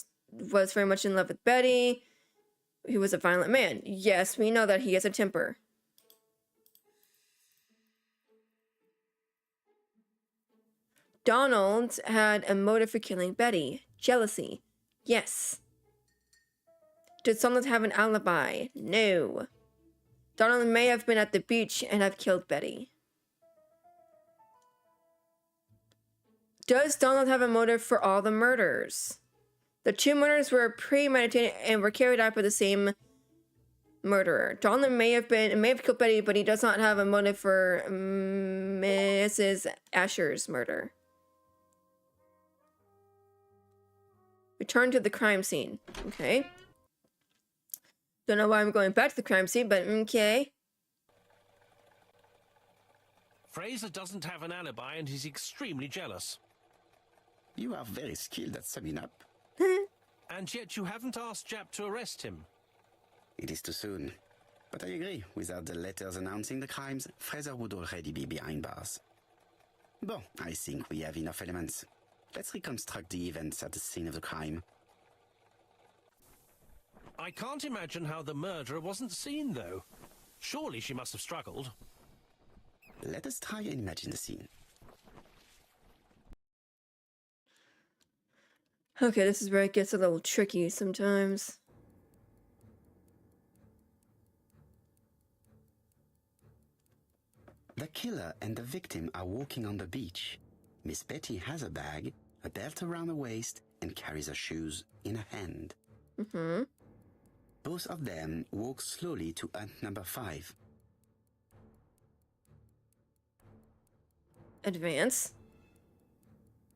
was very much in love with Betty. He was a violent man. Yes, we know that he has a temper. Donald had a motive for killing Betty. Jealousy. Yes. Did Donald have an alibi? No. Donald may have been at the beach and have killed Betty. Does Donald have a motive for all the murders? The two murders were premeditated and were carried out by the same murderer. Donald may have killed Betty, but he does not have a motive for Mrs. Asher's murder. Return to the crime scene. Okay. Don't know why I'm going back to the crime scene, but okay. Fraser doesn't have an alibi and he's extremely jealous. You are very skilled at summing up. And yet you haven't asked Jap to arrest him. It is too soon. But I agree, without the letters announcing the crimes, Fraser would already be behind bars. Bon, I think we have enough elements. Let's reconstruct the events at the scene of the crime. I can't imagine how the murderer wasn't seen, though. Surely she must have struggled. Let us try and imagine the scene. Okay, this is where it gets a little tricky sometimes. The killer and the victim are walking on the beach. Miss Betty has a bag, a belt around her waist, and carries her shoes in her hand. Mm-hmm. Both of them walk slowly to hut number 5. Advance.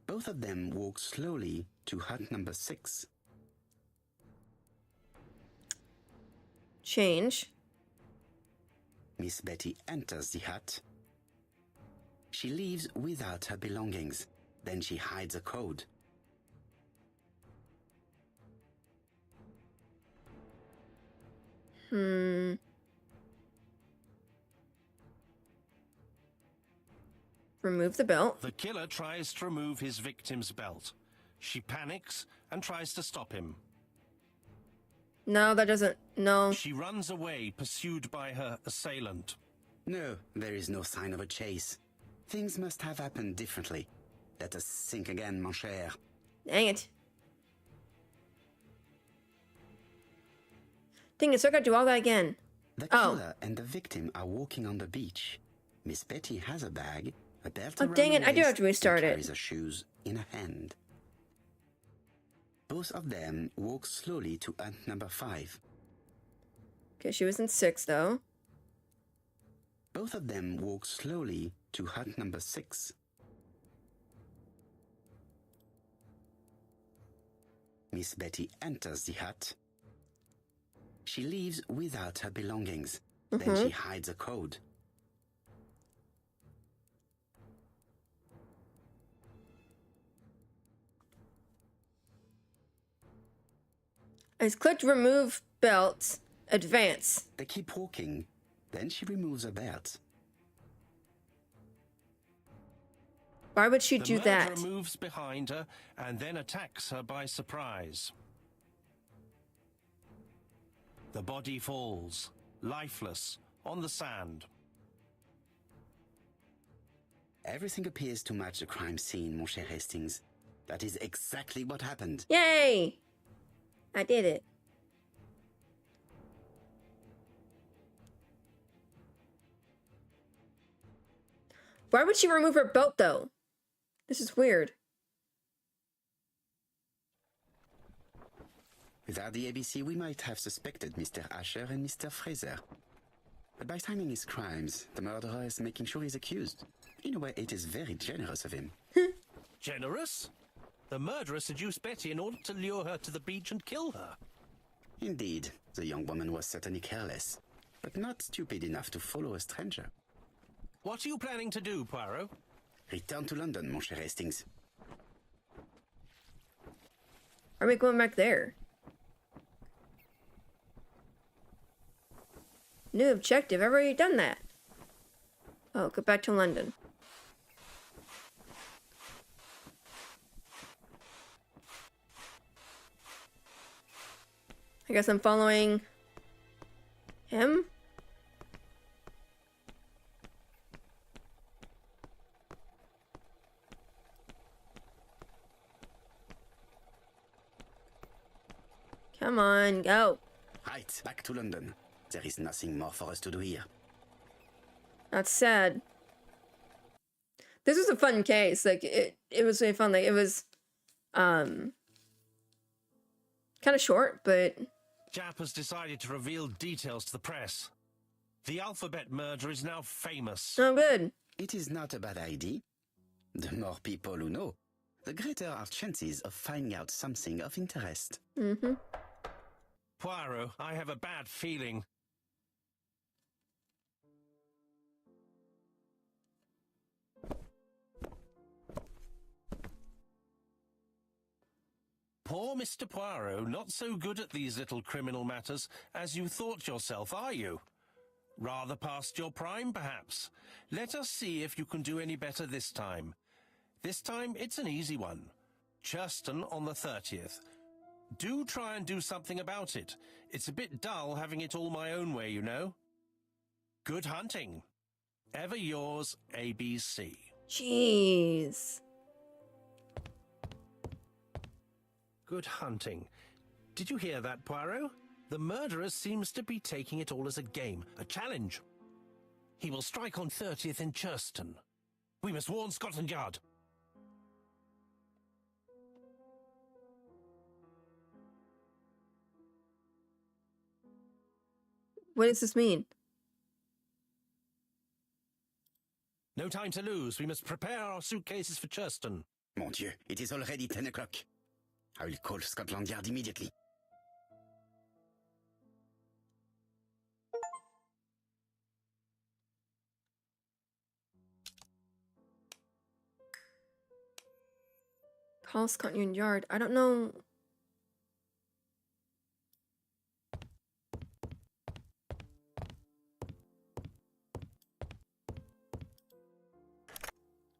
Both of them walk slowly to hut number 6. Change. Miss Betty enters the hut. She leaves without her belongings. Then she hides a code. Remove the belt. The killer tries to remove his victim's belt. She panics and tries to stop him. No, that doesn't. No. She runs away, pursued by her assailant. No, there is no sign of a chase. Things must have happened differently. Let us think again, mon cher. Dang it. Dang it, so I gotta do all that again. The killer and the victim are walking on the beach. Miss Betty has a bag, a belt around dang it, her I do have to waist, restart and it. carries her shoes in her hand. Both of them walk slowly to hut number 5. Okay, she was in 6, though. Both of them walk slowly to hut number 6. Miss Betty enters the hut. She leaves without her belongings. Then she hides a code. I clicked remove belt. Advance. They keep walking. Then she removes her belt. Why would she do The that? murderer moves behind her and then attacks her by surprise. The body falls, lifeless, on the sand. Everything appears to match the crime scene, mon cher Hastings. That is exactly what happened. Yay! I did it. Why would she remove her belt, though? This is weird. Without the ABC, we might have suspected Mr. Asher and Mr. Fraser. But by timing his crimes, the murderer is making sure he's accused. In a way, it is very generous of him. Generous? The murderer seduced Betty in order to lure her to the beach and kill her. Indeed, the young woman was certainly careless, but not stupid enough to follow a stranger. What are you planning to do, Poirot? Return to London, mon cher Hastings. Are we going back there? New objective. I've already done that. Oh, go back to London. I guess I'm following him. Come on, go. Right, back to London. There is nothing more for us to do here. That's sad. This was a fun case. Like it was really fun. Like it was kind of short, but Jap has decided to reveal details to the press. The alphabet murder is now famous. oh good. It is not a bad idea. The more people who know, the greater our chances of finding out something of interest. Mm-hmm. Poirot, I have a bad feeling. Poor Mr. Poirot, not so good at these little criminal matters as you thought yourself, are you? Rather past your prime, perhaps. Let us see if you can do any better this time. This time, it's an easy one. Churston on the 30th. Do try and do something about it. It's a bit dull having it all my own way, you know. Good hunting. Ever yours, ABC. Jeez. Good hunting. Did you hear that, Poirot? The murderer seems to be taking it all as a game, a challenge. He will strike on 30th in Churston. We must warn Scotland Yard. What does this mean? No time to lose. We must prepare our suitcases for Churston. Mon Dieu, it is already 10 o'clock. I will call Scotland Yard immediately. Call Scotland Yard. I don't know.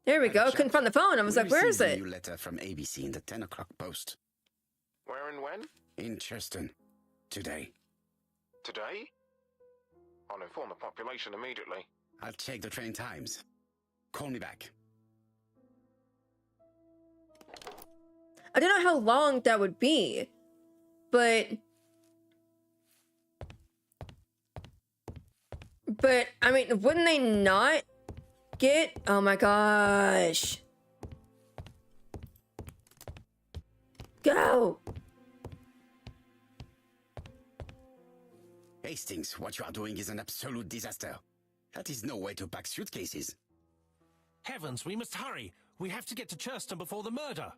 There we go. Couldn't find the phone. I was like, where is received it? a new letter from ABC in the 10 o'clock post. Where and when? In Churston. Today. Today? I'll inform the population immediately. I'll check the train times. Call me back. I don't know how long that would be, but I mean, wouldn't they not get? Oh my gosh. Go. Hastings, what you are doing is an absolute disaster. That is no way to pack suitcases. Heavens, we must hurry. We have to get to Churston before the murder.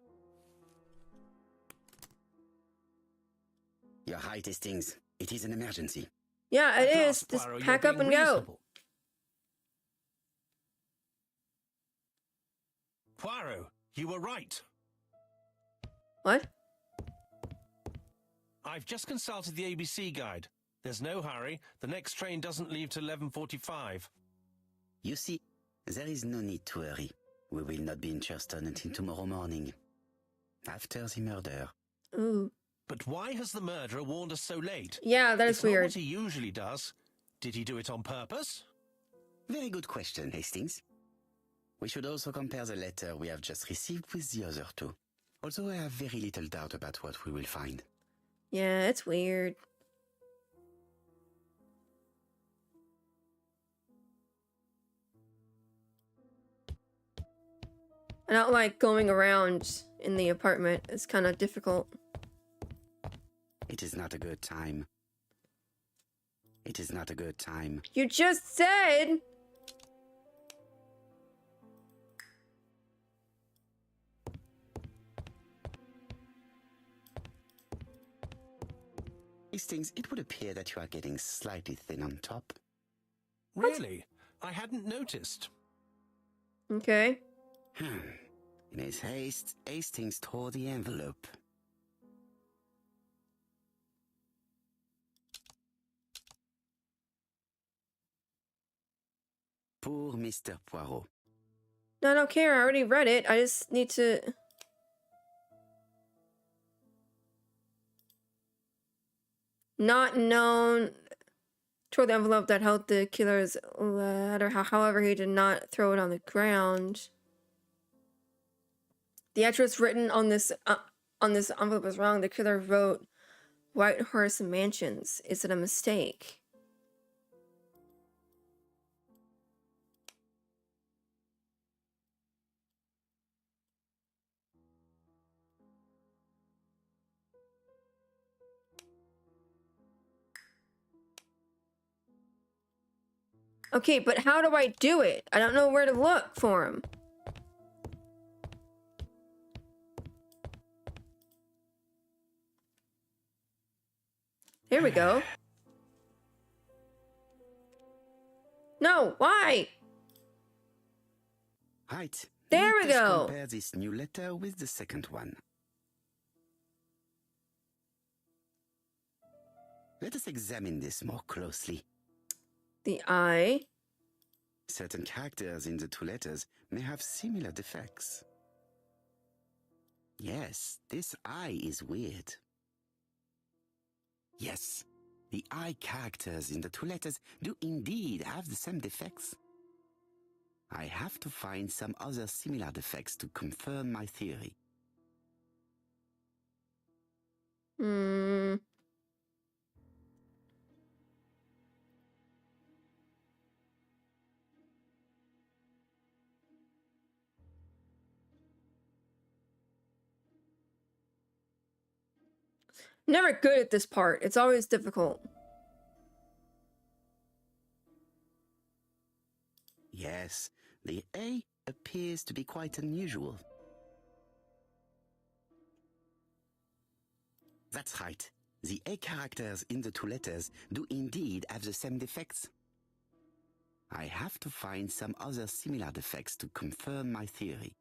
You're right, Hastings. It is an emergency. Yeah, it At is. last, Just Poirot, you're pack up being and go. reasonable. Poirot, you were right. What? I've just consulted the ABC guide. There's no hurry. The next train doesn't leave till 11:45. You see, there is no need to hurry. We will not be in Churston until tomorrow morning. After the murder. Ooh. But why has the murderer warned us so late? Yeah, that is It's not weird. what he usually does. Did he do it on purpose? Very good question, Hastings. We should also compare the letter we have just received with the other two. Although I have very little doubt about what we will find. Yeah, it's weird. I don't like going around in the apartment. It's kind of difficult. It is not a good time. It is not a good time. You just said. Hastings, it would appear that you are getting slightly thin on top. Really? I hadn't noticed. Okay. In his haste, Hastings tore the envelope. Poor Mr. Poirot. No, I don't care. I already read it. I just need to... Not known... Toward the envelope that held the killer's letter. However, he did not throw it on the ground. The address written on this envelope is wrong. The killer wrote White Horse Mansions. Is it a mistake? Okay, but how do I do it? I don't know where to look for him. There we go. No, why? Right. There we Let us go. compare this new letter with the second one. Let us examine this more closely. The I. Certain characters in the two letters may have similar defects. Yes, this I is weird. Yes, the I characters in the two letters do indeed have the same defects. I have to find some other similar defects to confirm my theory. Never good at this part. It's always difficult. Yes, the A appears to be quite unusual. That's right. The A characters in the two letters do indeed have the same defects. I have to find some other similar defects to confirm my theory.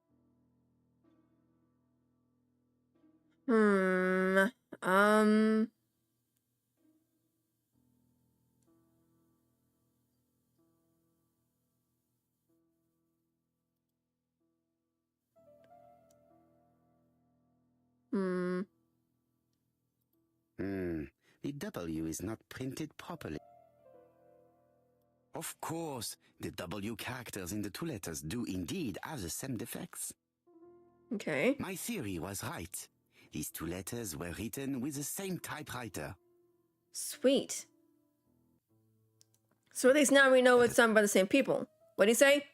The W is not printed properly. Of course, the W characters in the two letters do indeed have the same defects. Okay. My theory was right. These two letters were written with the same typewriter. Sweet. So at least now we know it's done by the same people. What'd he say?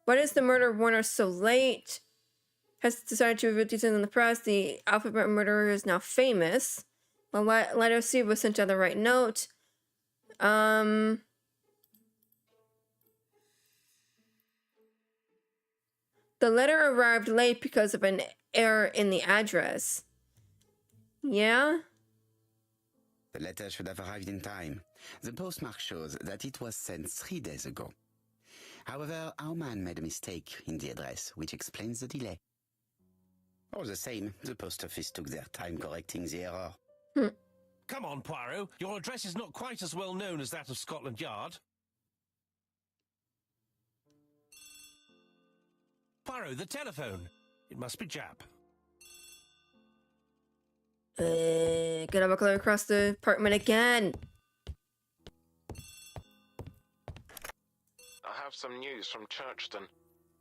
Why does the murder warner so late? Has decided to reveal details in the press. The alphabet murderer is now famous. Well, letter C was sent on the right note. The letter arrived late because of an error in the address. Yeah? The letter should have arrived in time. The postmark shows that it was sent 3 days ago. However, our man made a mistake in the address, which explains the delay. All the same, the post office took their time correcting the error. Come on, Poirot. Your address is not quite as well known as that of Scotland Yard. Poirot, the telephone. It must be Jap. Gotta buckle across the apartment again. I have some news from Churchton.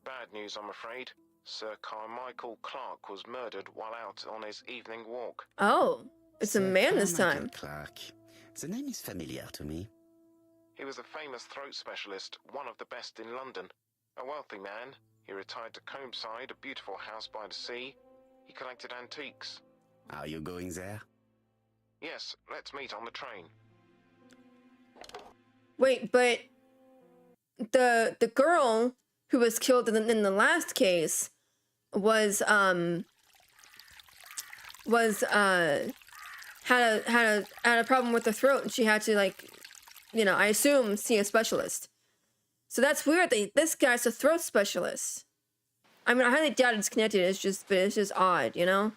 Bad news, I'm afraid. Sir Carmichael Clark was murdered while out on his evening walk. Oh, it's a Sir man this Carmichael time. Clark. The name is familiar to me. He was a famous throat specialist, one of the best in London. A wealthy man, he retired to Combside, a beautiful house by the sea. He collected antiques. Are you going there? Yes, let's meet on the train. Wait, but the girl who was killed in the last case was had a problem with her throat, and she had to like you know, I assume see a specialist. So that's weird. This guy's a throat specialist. I mean, I highly doubt it's connected. But it's just odd, you know?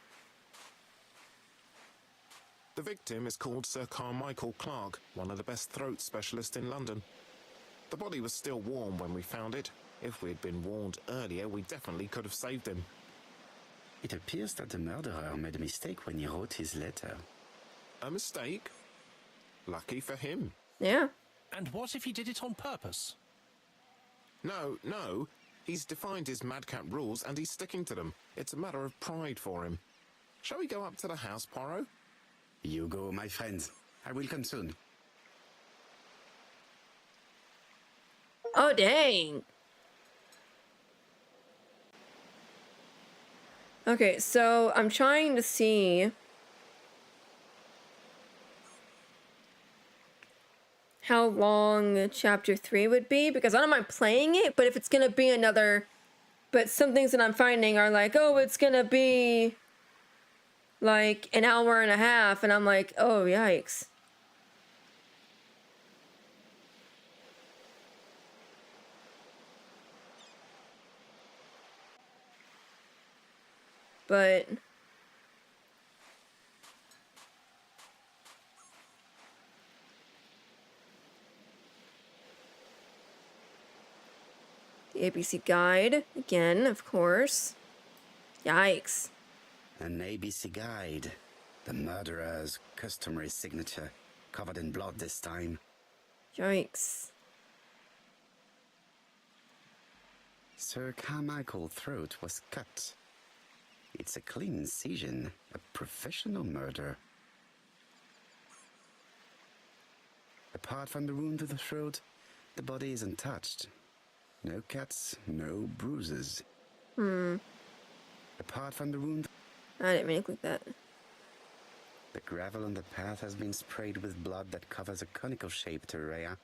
The victim is called Sir Carmichael Clark, one of the best throat specialists in London. The body was still warm when we found it. If we'd been warned earlier, we definitely could have saved him. It appears that the murderer made a mistake when he wrote his letter. A mistake? Lucky for him. Yeah. And what if he did it on purpose? No. He's defined his madcap rules and he's sticking to them. It's a matter of pride for him. Shall we go up to the house, Poirot? You go, my friends. I will come soon. Oh, dang. Okay, so I'm trying to see how long chapter 3 would be, because I don't mind playing it, but if it's gonna be another... But some things that I'm finding are like, oh, it's gonna be like an hour and a half, and I'm like, oh, yikes. But the ABC guide, again, of course. Yikes. An ABC guide. The murderer's customary signature, covered in blood this time. Yikes. Sir Carmichael's throat was cut. It's a clean incision, a professional murder. Apart from the wound to the throat, the body is untouched. No cuts, no bruises. Apart from the wound, I didn't mean to click that. the gravel on the path has been sprayed with blood that covers a conical-shaped area,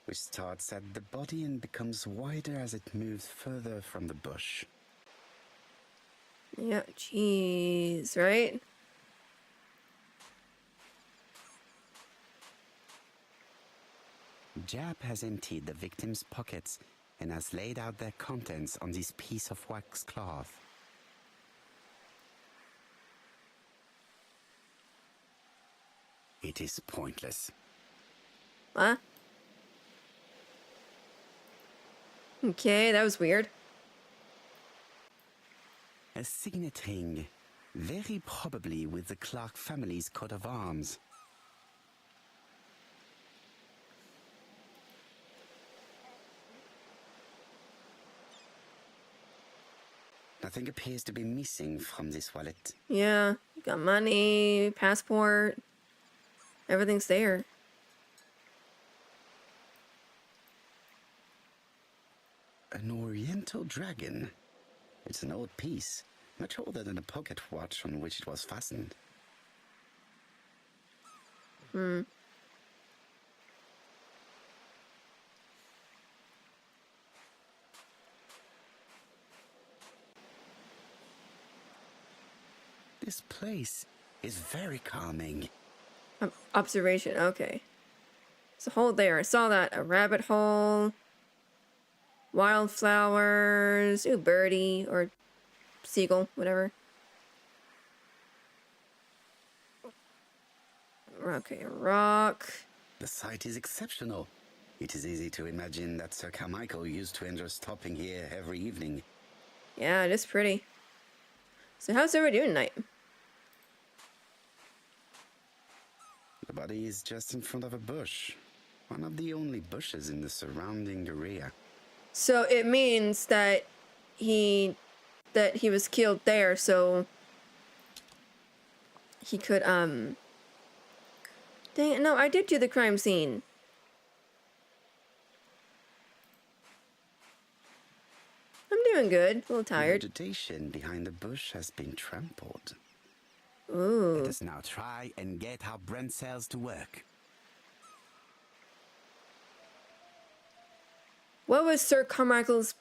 which starts at the body and becomes wider as it moves further from the bush. Yeah, jeez, right? Jap has emptied the victim's pockets and has laid out their contents on this piece of wax cloth. It is pointless. Huh? Okay, that was weird. A signet ring, very probably with the Clark family's coat of arms. Nothing appears to be missing from this wallet. Yeah, got money, passport, everything's there. An oriental dragon. It's an old piece, much older than the pocket watch on which it was fastened. This place is very calming. Observation, okay. There's a hole there, I saw that. A rabbit hole. Wildflowers. Ooh, birdie or seagull, whatever. Okay, a rock. The site is exceptional. It is easy to imagine that Sir Carmichael used to enjoy stopping here every evening. Yeah, it is pretty. So how's everybody doing tonight? The body is just in front of a bush. One of the only bushes in the surrounding area. So it means that he was killed there, so he could dang it, no, I did do the crime scene. I'm doing good. A little tired. The vegetation behind the bush has been trampled. Ooh. Let us now try and get our brain cells to work. What was Sir Carmichael's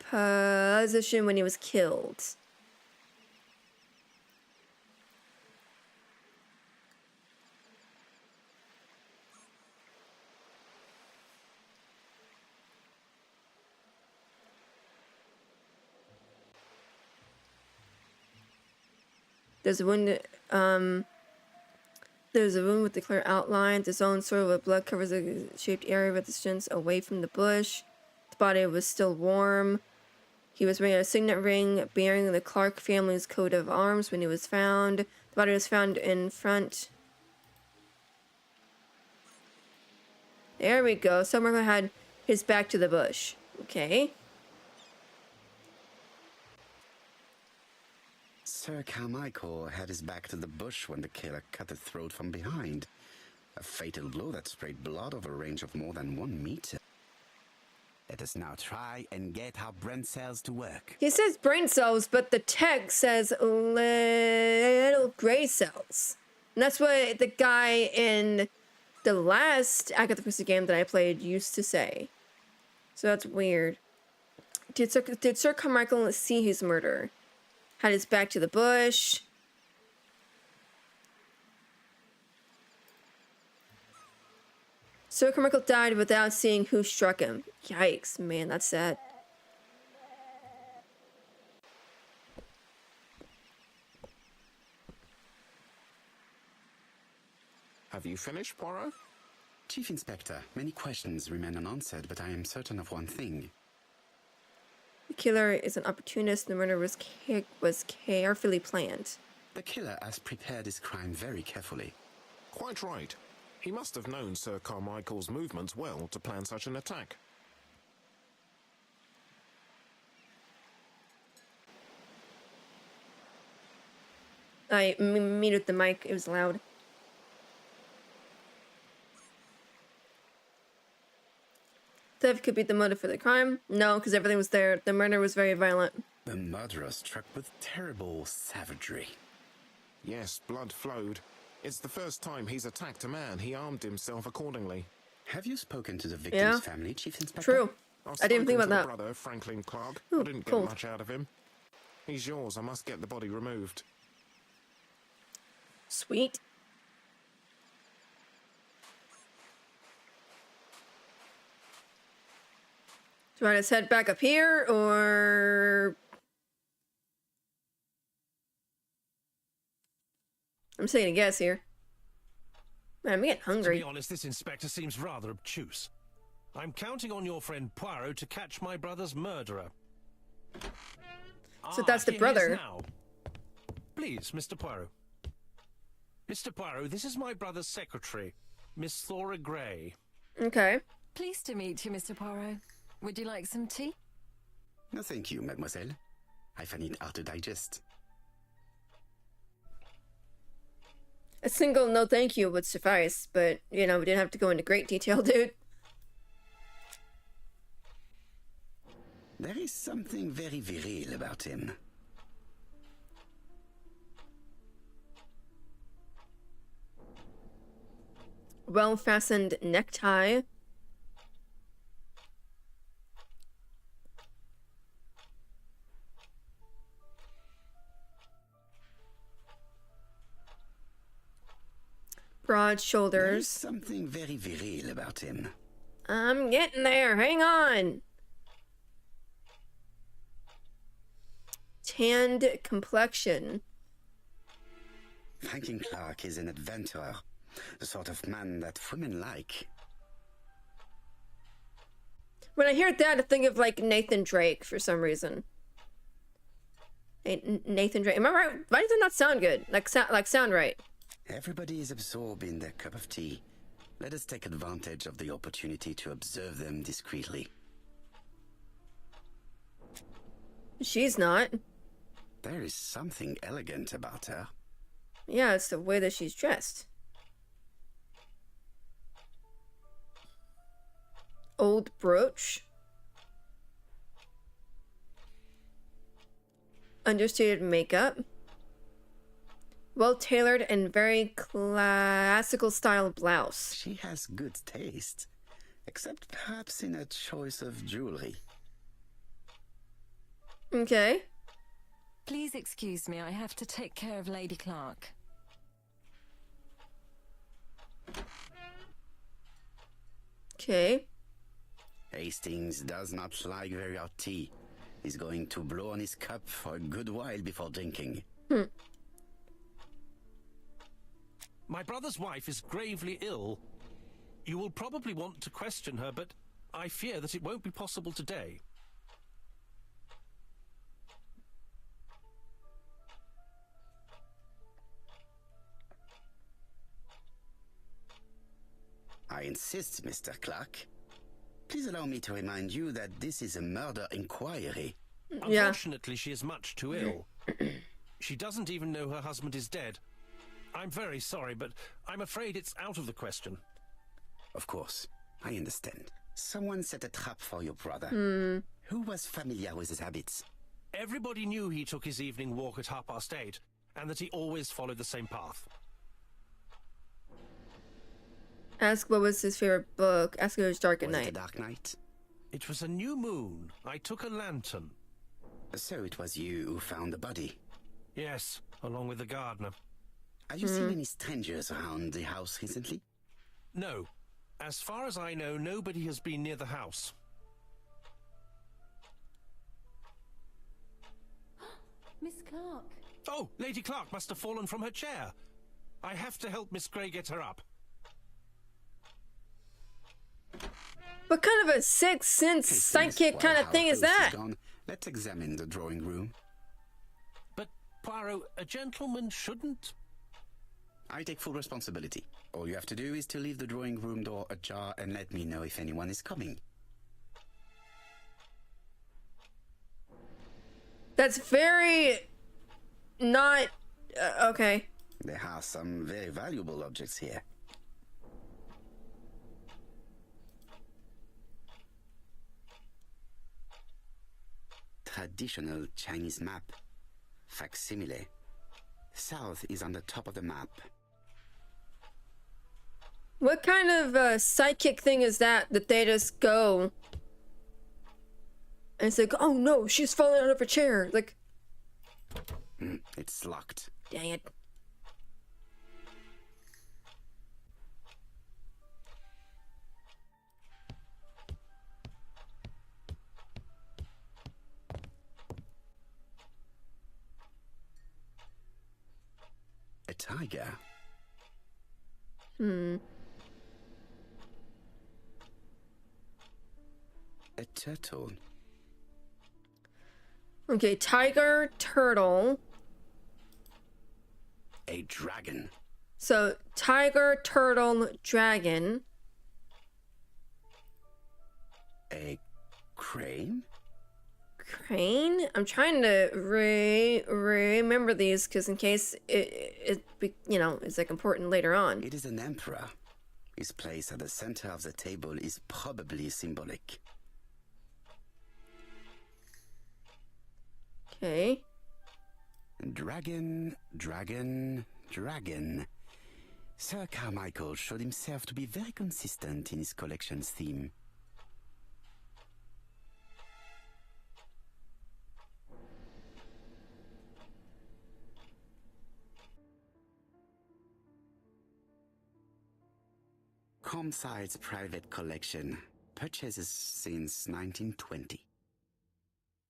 position when he was killed? There's a wound. There's a wound with the clear outline. The zone sort of a blood covers a shaped area with distance away from the bush. The body was still warm. He was wearing a signet ring bearing the Clark family's coat of arms when he was found. The body was found in front. There we go. Summer had his back to the bush. Okay. Sir Carmichael had his back to the bush when the killer cut his throat from behind. A fatal blow that sprayed blood over a range of more than 1 meter. Let us now try and get our brain cells to work. He says brain cells, but the text says little gray cells. And that's what the guy in the last Agatha Christie game that I played used to say. So that's weird. Did Sir Carmichael see his murder? Had his back to the bush. Sir Carmichael died without seeing who struck him. Yikes, man, that's sad. Have you finished, Poirot? Chief Inspector, many questions remain unanswered, but I am certain of one thing. The killer is an opportunist. The murder was carefully planned. The killer has prepared his crime very carefully. Quite right. He must have known Sir Carmichael's movements well to plan such an attack. I muted the mic. It was loud. Theft could be the motive for the crime. No, because everything was there. The murder was very violent. The murderer struck with terrible savagery. Yes, blood flowed. It's the first time he's attacked a man. He armed himself accordingly. Have you spoken to the victim's family, Chief Inspector? True. I didn't think about that. My brother, Franklin Clark. Ooh, I didn't cool. get much out of him. He's yours. I must get the body removed. Sweet. Do I just head back up here, or... I'm just taking a guess here. Man, I'm getting To hungry. be honest, this inspector seems rather obtuse. I'm counting on your friend Poirot to catch my brother's murderer. So that's the Here he is brother. now. Please, Mr. Poirot. Mr. Poirot, this is my brother's secretary, Miss Thora Gray. Okay. Pleased to meet you, Mr. Poirot. Would you like some tea? No, thank you, mademoiselle. I find it hard to digest. A single no thank you would suffice, but, you know, we didn't have to go into great detail, dude. There is something very viril about him. Well-fastened necktie. Broad There is shoulders. something very viril about him. I'm getting there. Hang on. Tanned complexion. Franklin Clark is an adventurer, the sort of man that women like. When I hear that, I think of like Nathan Drake for some reason. Hey, Nathan Drake. Am I right? Why does it not sound good? Like sound right? Everybody is absorbed in their cup of tea. Let us take advantage of the opportunity to observe them discreetly. She's not. There is something elegant about her. Yeah, it's the way that she's dressed. Old brooch. Understated makeup. Well-tailored and very classical style blouse. She has good taste, except perhaps in her choice of jewelry. Okay. Please excuse me, I have to take care of Lady Clark. Okay. Hastings does not like very hot tea. He's going to blow on his cup for a good while before drinking. My brother's wife is gravely ill. You will probably want to question her, but I fear that it won't be possible today. I insist, Mr. Clark. Please allow me to remind you that this is a murder inquiry. Yeah. Unfortunately, she is much too ill. She doesn't even know her husband is dead. I'm very sorry, but I'm afraid it's out of the question. Of course, I understand. Someone set a trap for your brother. Who was familiar with his habits? Everybody knew he took his evening walk at 8:30, and that he always followed the same path. Ask what was his favorite book. Ask if it was Dark at Was it The Night. Dark Knight? It was a new moon. I took a lantern. So it was you who found the body. Yes, along with the gardener. Have you seen any strangers around the house recently? No. As far as I know, nobody has been near the house. Miss Clark. Oh, Lady Clark must have fallen from her chair. I have to help Miss Grey get her up. What kind of a sixth sense Okay, psychic while kind of our thing is host that? gone, let's examine the drawing room. But, Poirot, a gentleman shouldn't... I take full responsibility. All you have to do is to leave the drawing room door ajar and let me know if anyone is coming. That's very not okay. There are some very valuable objects here. Traditional Chinese map. Facsimile. South is on the top of the map. What kind of psychic thing is that they just go and it's like, oh no, she's falling out of her chair. Like, It's locked. dang it. A tiger. A turtle. Okay, tiger, turtle. A dragon. So, tiger, turtle, dragon. A crane. Crane? I'm trying to remember these because in case it's like important later on. It is an emperor. His place at the center of the table is probably symbolic. Okay. Dragon, dragon, dragon. Sir Carmichael showed himself to be very consistent in his collection's theme. Comside's private collection, purchases since 1920.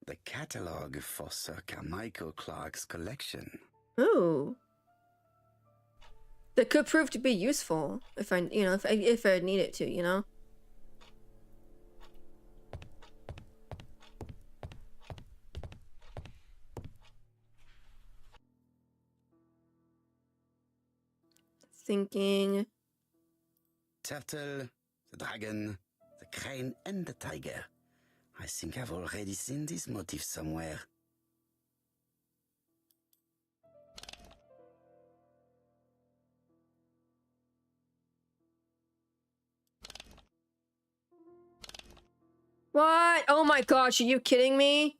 The catalogue for Sir Carmichael Clark's collection. Ooh. That could prove to be useful if I need it to, you know? Thinking. Turtle, the dragon, the crane, and the tiger. I think I've already seen this motif somewhere. What? Oh my gosh, are you kidding me?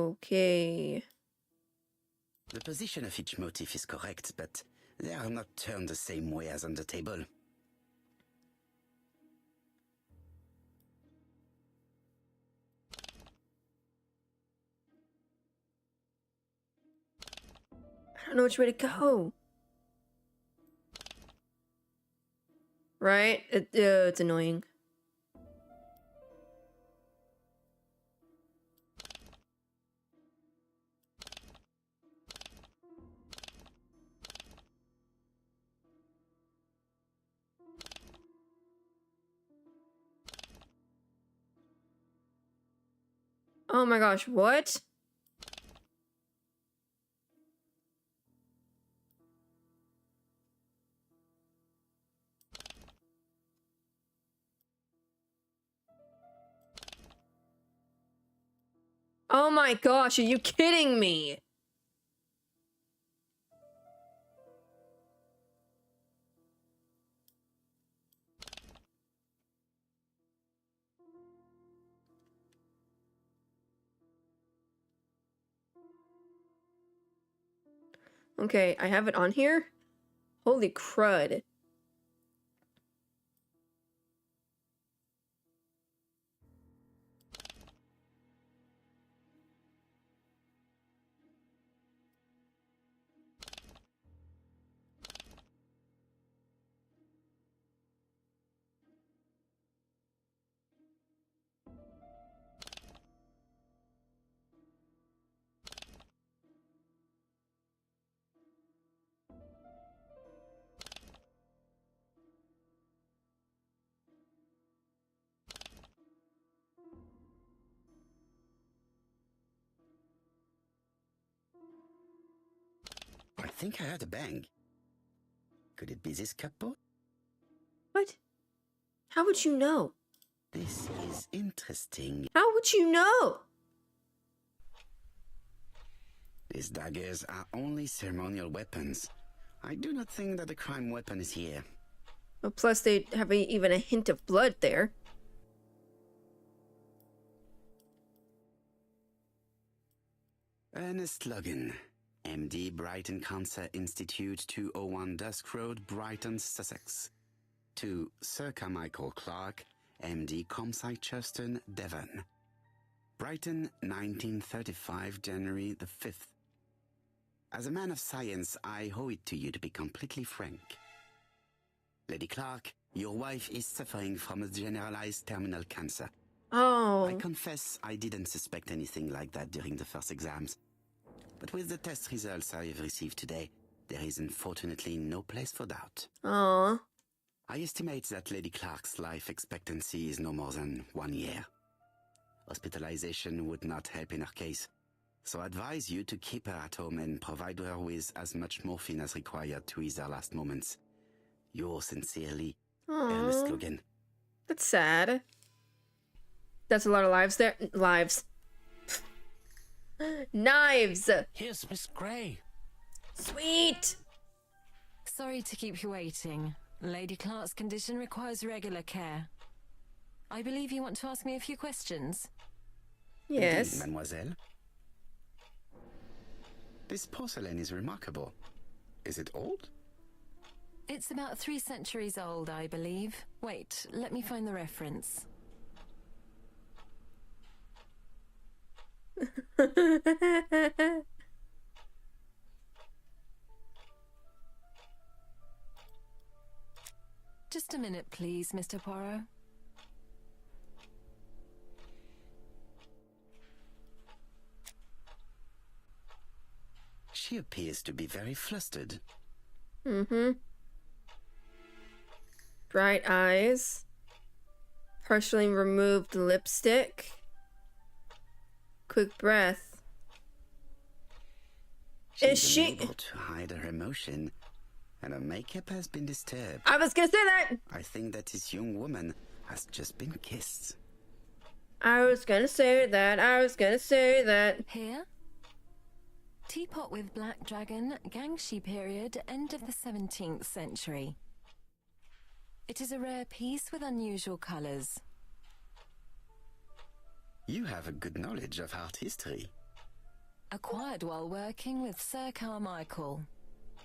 Okay. The position of each motif is correct, but they are not turned the same way as on the table. I don't know which way to go. Right? It's annoying. Oh my gosh, what? Oh my gosh, are you kidding me? Okay, I have it on here. Holy crud. I think I heard a bang. Could it be this cupboard? What? How would you know? This is interesting. How would you know? These daggers are only ceremonial weapons. I do not think that the crime weapon is here. Well, plus they have even a hint of blood there. Ernest Logan, MD, Brighton Cancer Institute, 201 Dusk Road, Brighton, Sussex. To Sir Carmichael Clark, MD, Comsite Churston, Devon. Brighton, 1935, January the 5th. As a man of science, I owe it to you to be completely frank. Lady Clark, your wife is suffering from a generalized terminal cancer. Oh. I confess I didn't suspect anything like that during the first exams. But with the test results I have received today, there is unfortunately no place for doubt. Aww. I estimate that Lady Clark's life expectancy is no more than 1 year. Hospitalization would not help in her case, so I advise you to keep her at home and provide her with as much morphine as required to ease her last moments. Yours sincerely, Ernest Aww. Logan. That's sad. That's a lot of lives there. Lives. Knives! Here's Miss Grey. Sweet! Sorry to keep you waiting. Lady Clark's condition requires regular care. I believe you want to ask me a few questions. Yes. Indeed, mademoiselle. This porcelain is remarkable. Is it old? It's about 3 centuries old, I believe. Wait, let me find the reference. Just a minute, please, Mr. Poirot. She appears to be very flustered. Mm-hmm. Bright eyes. Partially removed lipstick. Quick breath. Is She's she... unable to hide her emotion, and her makeup has been disturbed. I was gonna say that! I think that this young woman has just been kissed. I was gonna say that. Here? Teapot with black dragon, Gangshi period, end of the 17th century. It is a rare piece with unusual colours. You have a good knowledge of art history. Acquired while working with Sir Carmichael.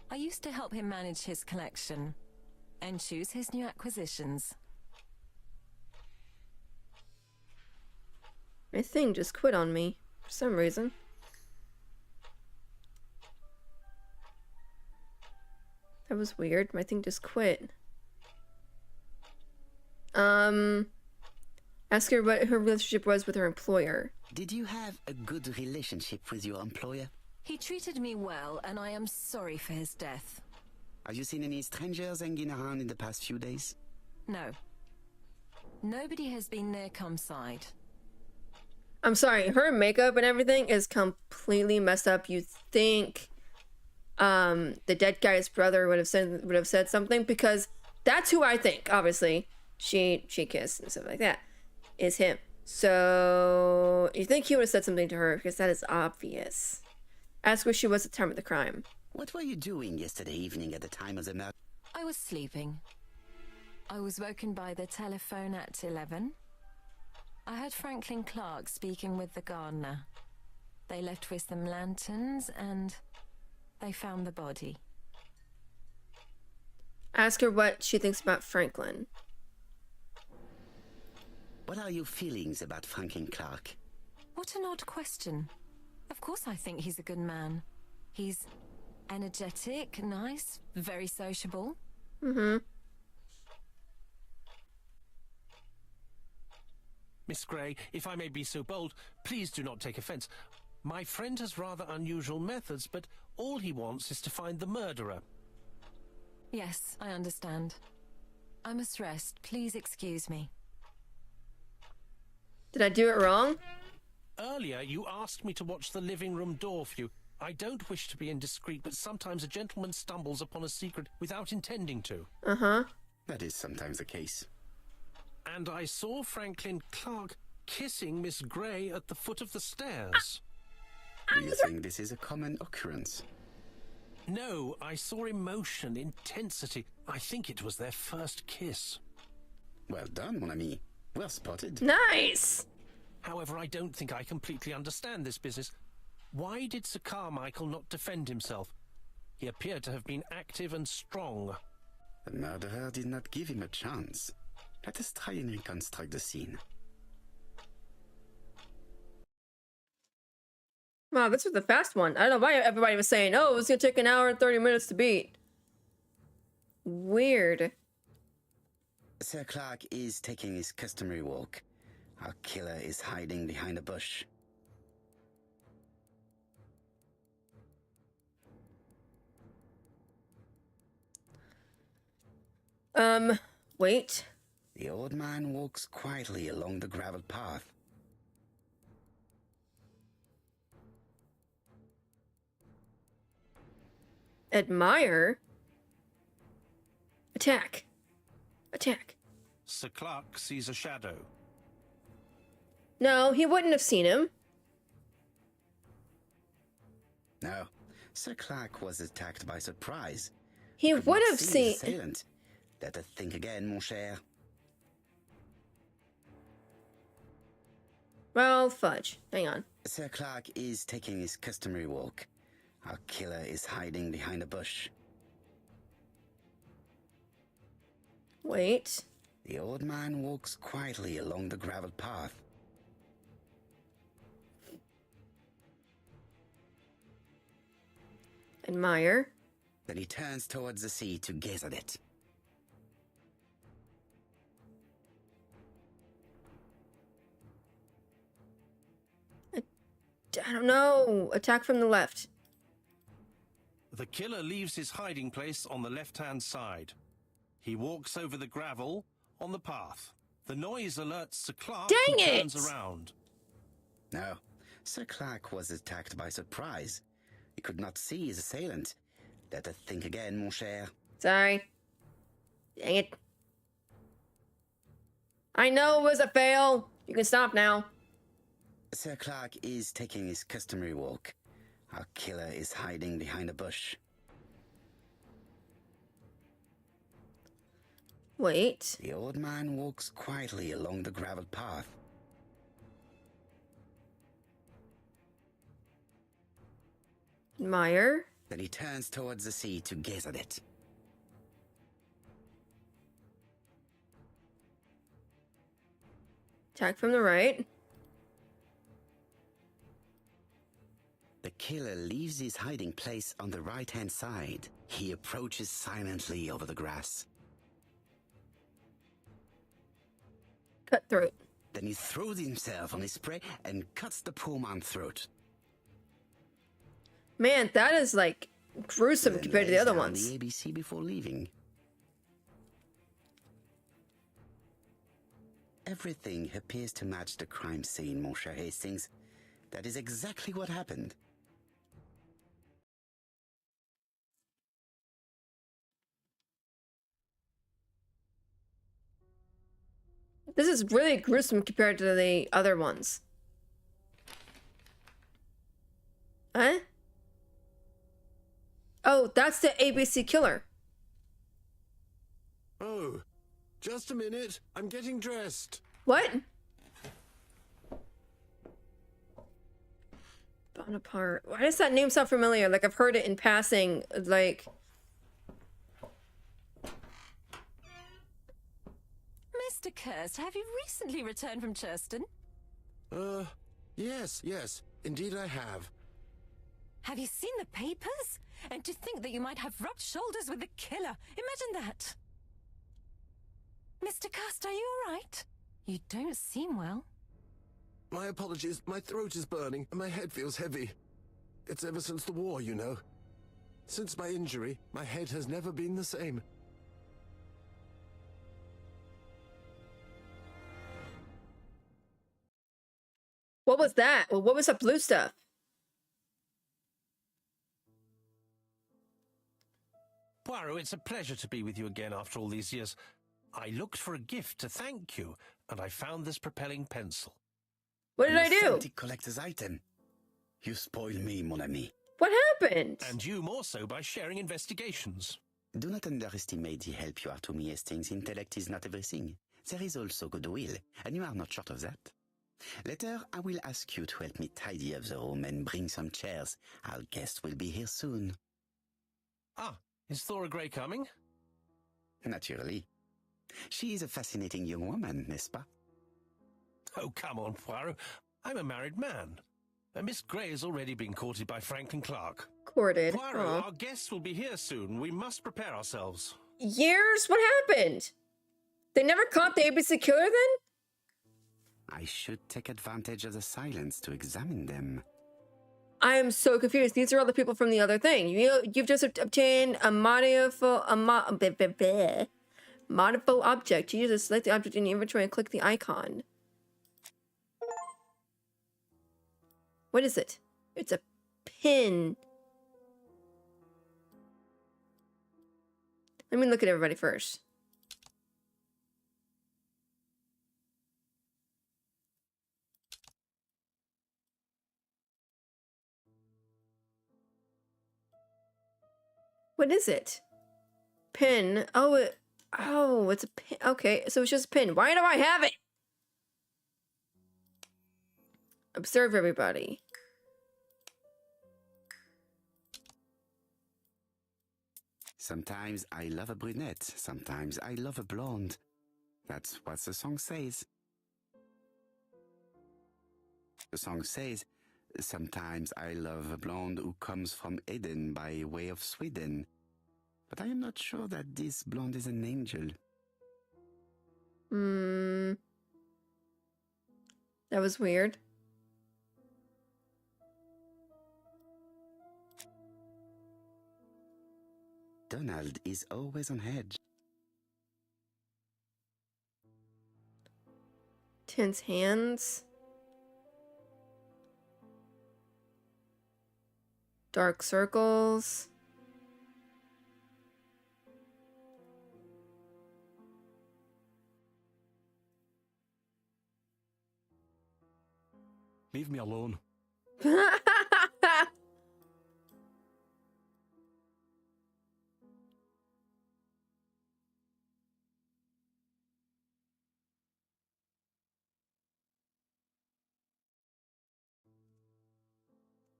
I used to help him manage his collection and choose his new acquisitions. My thing just quit on me for some reason. That was weird. My thing just quit. Ask her what her relationship was with her employer. Did you have a good relationship with your employer? He treated me well, and I am sorry for his death. Have you seen any strangers hanging around in the past few days? No. Nobody has been near Comside. I'm sorry, her makeup and everything is completely messed up. You think the dead guy's brother would have said something, because that's who I think. Obviously, she kissed and stuff like that is him. So you think he would have said something to her, because that is obvious. Ask where she was at the time of the crime. What were you doing yesterday evening at the time of the murder? I was sleeping. I was woken by the telephone at 11. I heard Franklin Clark speaking with the gardener. They left with some lanterns and they found the body. Ask her what she thinks about Franklin. What are your feelings about Franklin Clark? What an odd question. Of course I think he's a good man. He's energetic, nice, very sociable. Mm-hmm. Miss Grey, if I may be so bold, please do not take offence. My friend has rather unusual methods, but all he wants is to find the murderer. Yes, I understand. I must rest. Please excuse me. Did I do it wrong? Earlier, you asked me to watch the living room door for you. I don't wish to be indiscreet, but sometimes a gentleman stumbles upon a secret without intending to. Uh-huh. That is sometimes the case. And I saw Franklin Clark kissing Miss Grey at the foot of the stairs. Do you think this is a common occurrence? No, I saw emotion, intensity. I think it was their first kiss. Well done, mon ami. Well spotted. Nice! However, I don't think I completely understand this business. Why did Sir Carmichael not defend himself? He appeared to have been active and strong. The murderer did not give him a chance. Let us try and reconstruct the scene. Wow, this was the fast one. I don't know why everybody was saying, oh, it's gonna take an hour and 30 minutes to beat. Weird. Sir Clark is taking his customary walk. Our killer is hiding behind a bush. Wait. The old man walks quietly along the gravel path. Admire? Attack. Attack. Sir Clark sees a shadow. No, he wouldn't have seen him. No, Sir Clark was attacked by surprise. He Could would not have see seen... his assailant. Let us think again, mon cher. Well, fudge. Hang on. Sir Clark is taking his customary walk. Our killer is hiding behind a bush. Wait. The old man walks quietly along the gravel path. Admire. Then he turns towards the sea to gaze at it. I don't know. Attack from the left. The killer leaves his hiding place on the left-hand side. He walks over the gravel on the path. The noise alerts Sir Clark, Dang who it! turns around. No, Sir Clark was attacked by surprise. He could not see his assailant. Let us think again, mon cher. Sorry. Dang it. I know it was a fail. You can stop now. Sir Clark is taking his customary walk. Our killer is hiding behind a bush. Wait. The old man walks quietly along the gravel path. Admire. Then he turns towards the sea to gaze at it. Attack from the right. The killer leaves his hiding place on the right-hand side. He approaches silently over the grass. Cutthroat. Then he throws himself on his prey and cuts the poor man's throat. Man, that is like gruesome Then compared to the lays other down ones. The ABC before leaving. everything appears to match the crime scene, Monsieur Hastings. That is exactly what happened. This is really gruesome compared to the other ones. Huh? Oh, that's the ABC killer. Oh, just a minute. I'm getting dressed. What? Bonaparte. Why does that name sound familiar? Like I've heard it in passing, like... Mr. Kirst, have you recently returned from Churston? Yes. Indeed I have. Have you seen the papers? And to think that you might have rubbed shoulders with the killer. Imagine that. Mr. Kirst, are you all right? You don't seem well. My apologies. My throat is burning and my head feels heavy. It's ever since the war, you know. Since my injury, my head has never been the same. What was that? Well, what was that blue stuff? Poirot, it's a pleasure to be with you again after all these years. I looked for a gift to thank you, and I found this propelling pencil. What did I do? Authentic collector's item. You spoil me, mon ami. What happened? And you more so by sharing investigations. Do not underestimate the help you are to me, Hastings. Intellect is not everything. There is also goodwill, and you are not short of that. Later, I will ask you to help me tidy up the room and bring some chairs. Our guest will be here soon. Ah, is Thora Grey coming? Naturally. She is a fascinating young woman, n'est-ce pas? Oh, come on, Poirot. I'm a married man. And Miss Grey has already been courted by Franklin Clark. Courted. Poirot, Aw. our guests will be here soon. We must prepare ourselves. Years? What happened? They never caught the ABC killer then? I should take advantage of the silence to examine them. I am so confused. These are all the people from the other thing. You've just obtained a modifiable object. You just select the object in your inventory and click the icon. What is it? It's a pin. Let me look at everybody first. What is it? Pin. Oh, it's a pin. Okay, so it's just a pin. Why do I have it? Observe everybody. Sometimes I love a brunette, sometimes I love a blonde. That's what the song says. The song says, sometimes I love a blonde who comes from Eden by way of Sweden. But I am not sure that this blonde is an angel. That was weird. Donald is always on edge. Tense hands. Dark circles. Leave me alone.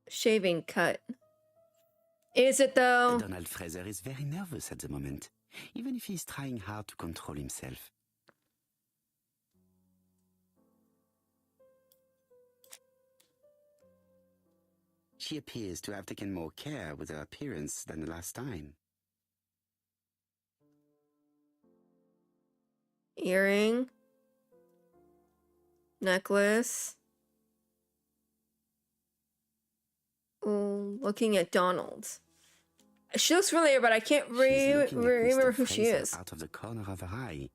Shaving cut. Is it though? Donald Fraser is very nervous at the moment, even if he's trying hard to control himself. She appears to have taken more care with her appearance than the last time. Earring. Necklace. Oh, looking at Donald. She looks familiar, but I can't remember who she is. Out of the corner of her eye.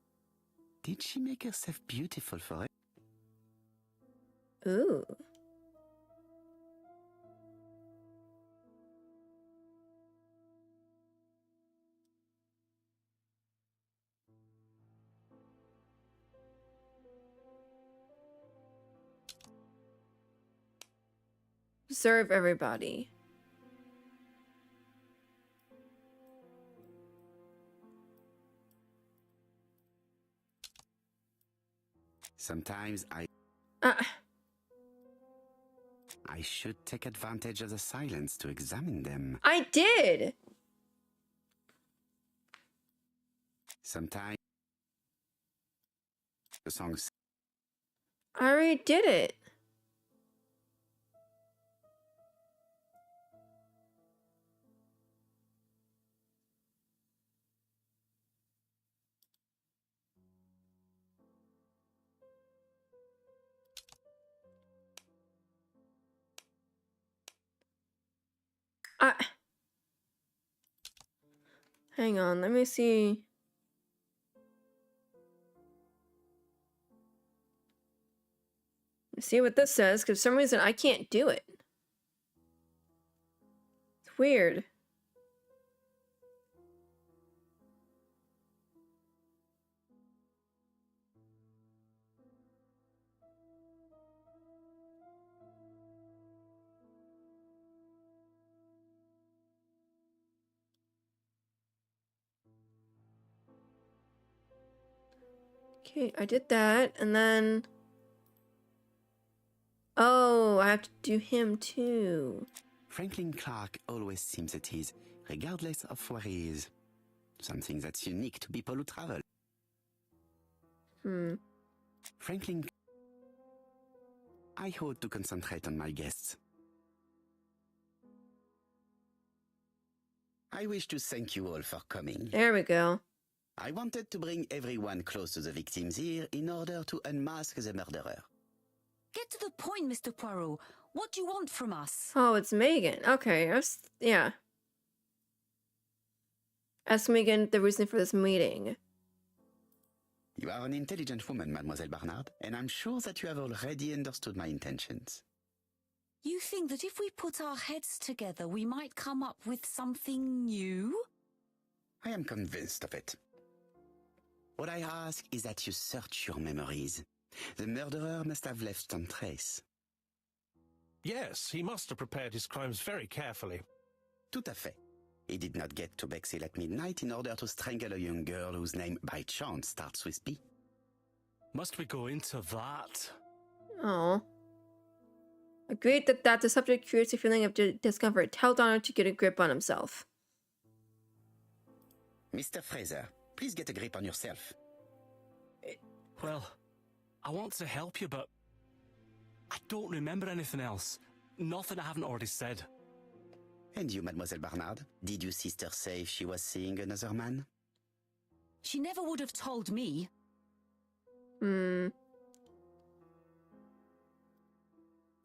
Did she make herself beautiful for it? Ooh. Serve everybody. Sometimes Ah. I should take advantage of the silence to examine them. I did! Sometimes the songs. I already did it. Hang on, let me see. See what this says, because for some reason I can't do it. It's weird. Okay, I did that, and then... Oh, I have to do him too. Franklin Clark always seems at ease, regardless of where he is. Something that's unique to people who travel. Franklin... I hope to concentrate on my guests. I wish to thank you all for coming. There we go. I wanted to bring everyone close to the victims here in order to unmask the murderer. Get to the point, Mr. Poirot. What do you want from us? Oh, it's Megan. Okay, yeah. Ask Megan the reason for this meeting. You are an intelligent woman, Mademoiselle Barnard, and I'm sure that you have already understood my intentions. You think that if we put our heads together, we might come up with something new? I am convinced of it. What I ask is that you search your memories. The murderer must have left some trace. Yes, he must have prepared his crimes very carefully. Tout à fait. He did not get to Bexhill at midnight in order to strangle a young girl whose name by chance starts with B. Must we go into that? Oh. Agreed that the subject creates a feeling of discomfort. Tell Donna to get a grip on himself. Mr. Fraser, please get a grip on yourself. Well, I want to help you, but I don't remember anything else. Nothing I haven't already said. And you, Mademoiselle Barnard, did your sister say she was seeing another man? She never would have told me. Hmm.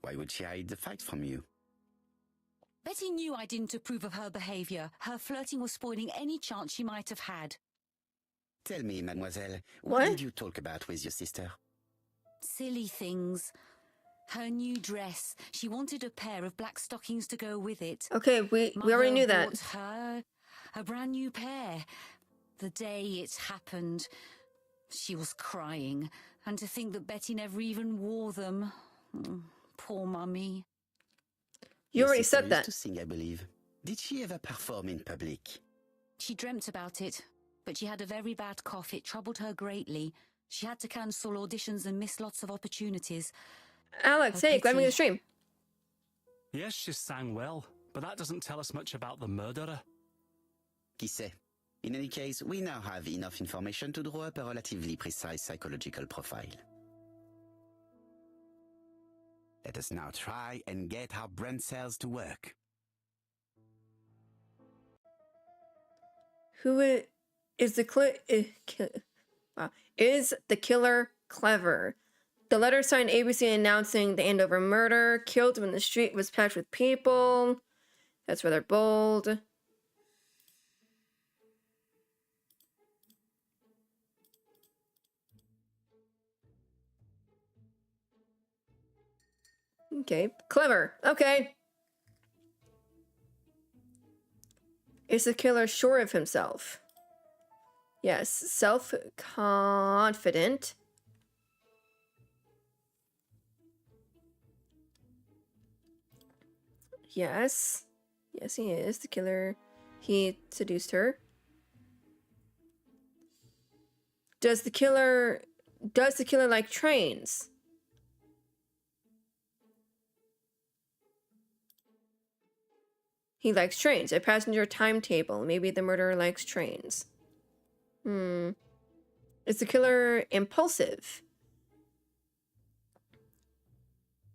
Why would she hide the fact from you? Betty knew I didn't approve of her behaviour. Her flirting was spoiling any chance she might have had. Tell me, mademoiselle, What? what did you talk about with your sister? Silly things. Her new dress. She wanted a pair of black stockings to go with it. Okay, we already knew that. Bought her a brand new pair. The day it happened, she was crying. And to think that Betty never even wore them. Poor Mummy. You Your already sister said used that. to sing, I believe. Did she ever perform in public? She dreamt about it, but she had a very bad cough. It troubled her greatly. She had to cancel auditions and miss lots of opportunities. Alex, A hey, glad me pity. the stream. Yes, she sang well, but that doesn't tell us much about the murderer. Qui sait? In any case, we now have enough information to draw up a relatively precise psychological profile. Let us now try and get our brain cells to work. Is the killer clever? The letter signed ABC announcing the Andover murder, killed when the street was packed with people. That's rather bold. Okay, clever. Okay. Is the killer sure of himself? Yes, self-confident. Yes. Yes, he is. The killer, he seduced her. Does the killer like trains? He likes trains. A passenger timetable. Maybe the murderer likes trains. Is the killer impulsive?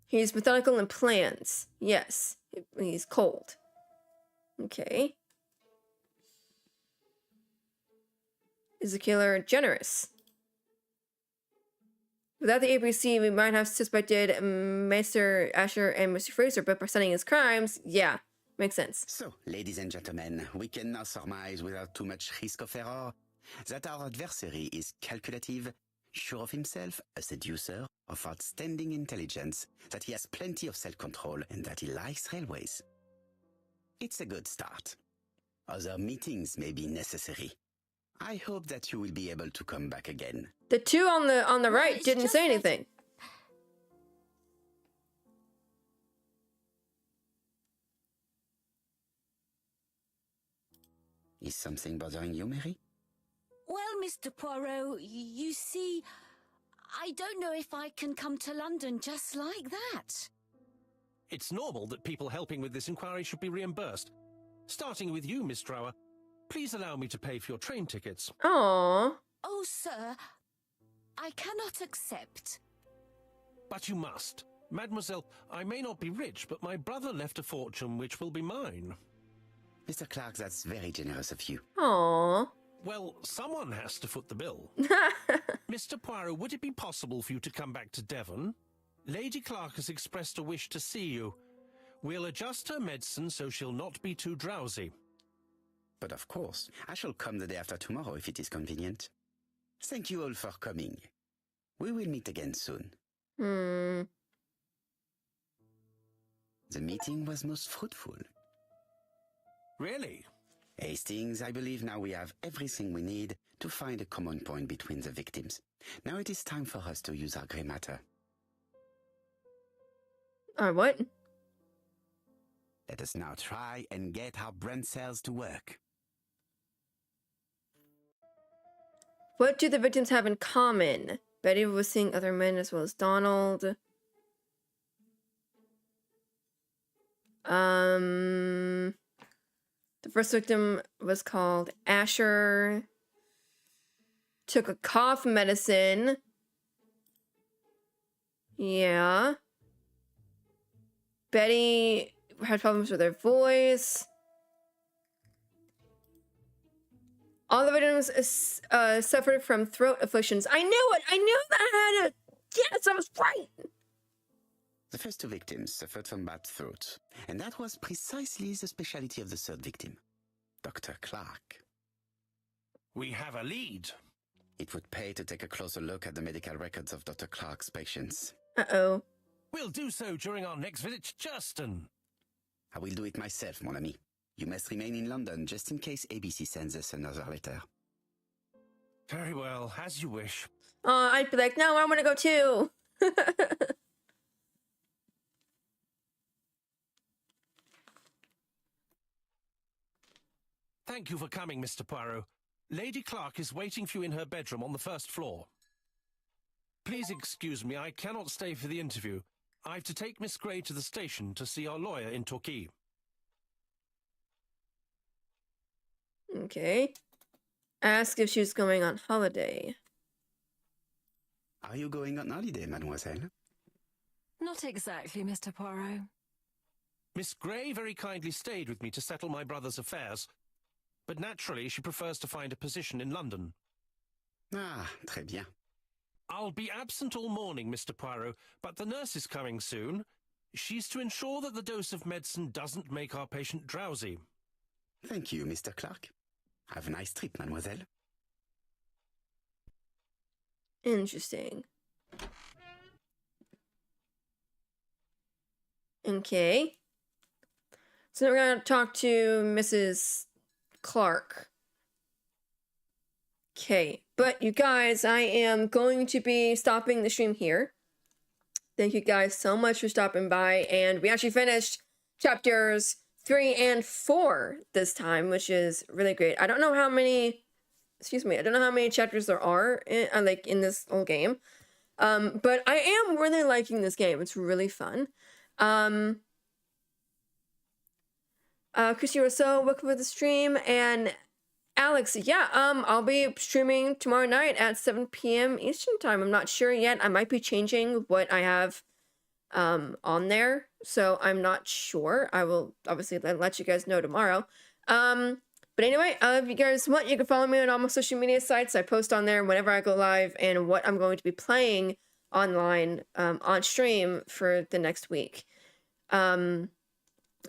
He's methodical in plans. Yes. He's cold. Okay. Is the killer generous? Without the ABC, we might have suspected Mr. Asher and Mr. Fraser, but by studying his crimes, yeah, makes sense. So, ladies and gentlemen, we can now surmise without too much risk of error that our adversary is calculative, sure of himself, a seducer, of outstanding intelligence, that he has plenty of self-control, and that he likes railways. It's a good start. Other meetings may be necessary. I hope that you will be able to come back again. The two on the right didn't say anything. Is something bothering you, Mary? Well, Mr. Poirot, you see, I don't know if I can come to London just like that. It's normal that people helping with this inquiry should be reimbursed. Starting with you, Miss Drower. Please allow me to pay for your train tickets. Aww. Oh, sir, I cannot accept. But you must. Mademoiselle, I may not be rich, but my brother left a fortune which will be mine. Mr. Clark, that's very generous of you. Aww. Well, someone has to foot the bill. Mr. Poirot, would it be possible for you to come back to Devon? Lady Clark has expressed a wish to see you. We'll adjust her medicine so she'll not be too drowsy. But of course, I shall come the day after tomorrow if it is convenient. Thank you all for coming. We will meet again soon. The meeting was most fruitful. Really? Hastings, I believe now we have everything we need to find a common point between the victims. Now it is time for us to use our grey matter. What? Let us now try and get our brain cells to work. What do the victims have in common? Betty was seeing other men as well as Donald. The first victim was called Asher. Took a cough medicine. Yeah. Betty had problems with her voice. All the victims suffered from throat afflictions. I knew it! I knew that I had it! Yes, I was right! The first two victims suffered from bad throat, and that was precisely the specialty of the third victim, Dr. Clark. We have a lead. It would pay to take a closer look at the medical records of Dr. Clark's patients. Uh-oh. We'll do so during our next visit to Churston. I will do it myself, mon ami. You must remain in London just in case ABC sends us another letter. Very well, as you wish. I'd be like, no, I want to go too. Thank you for coming, Mr. Poirot. Lady Clark is waiting for you in her bedroom on the first floor. Please excuse me, I cannot stay for the interview. I've to take Miss Grey to the station to see our lawyer in Torquay. Okay. Ask if she's going on holiday. Are you going on holiday, mademoiselle? Not exactly, Mr. Poirot. Miss Grey very kindly stayed with me to settle my brother's affairs, but naturally she prefers to find a position in London. Ah, très bien. I'll be absent all morning, Mr. Poirot, but the nurse is coming soon. She's to ensure that the dose of medicine doesn't make our patient drowsy. Thank you, Mr. Clark. Have a nice trip, mademoiselle. Interesting. Okay. So we're going to talk to Mrs. Clark. Okay. But you guys, I am going to be stopping the stream here. Thank you guys so much for stopping by. And we actually finished chapters 3 and 4 this time, which is really great. I don't know how many... I don't know how many chapters there are in this whole game. But I am really liking this game. It's really fun. Christie Rousseau, welcome to the stream. And Alex, yeah, I'll be streaming tomorrow night at 7 p.m. Eastern time. I'm not sure yet. I might be changing what I have on there. So I'm not sure. I will obviously let you guys know tomorrow. But anyway, if you guys want, you can follow me on all my social media sites. I post on there whenever I go live and what I'm going to be playing online on stream for the next week. I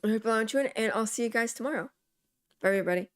hope you'll enjoy it, and I'll see you guys tomorrow. Bye, everybody.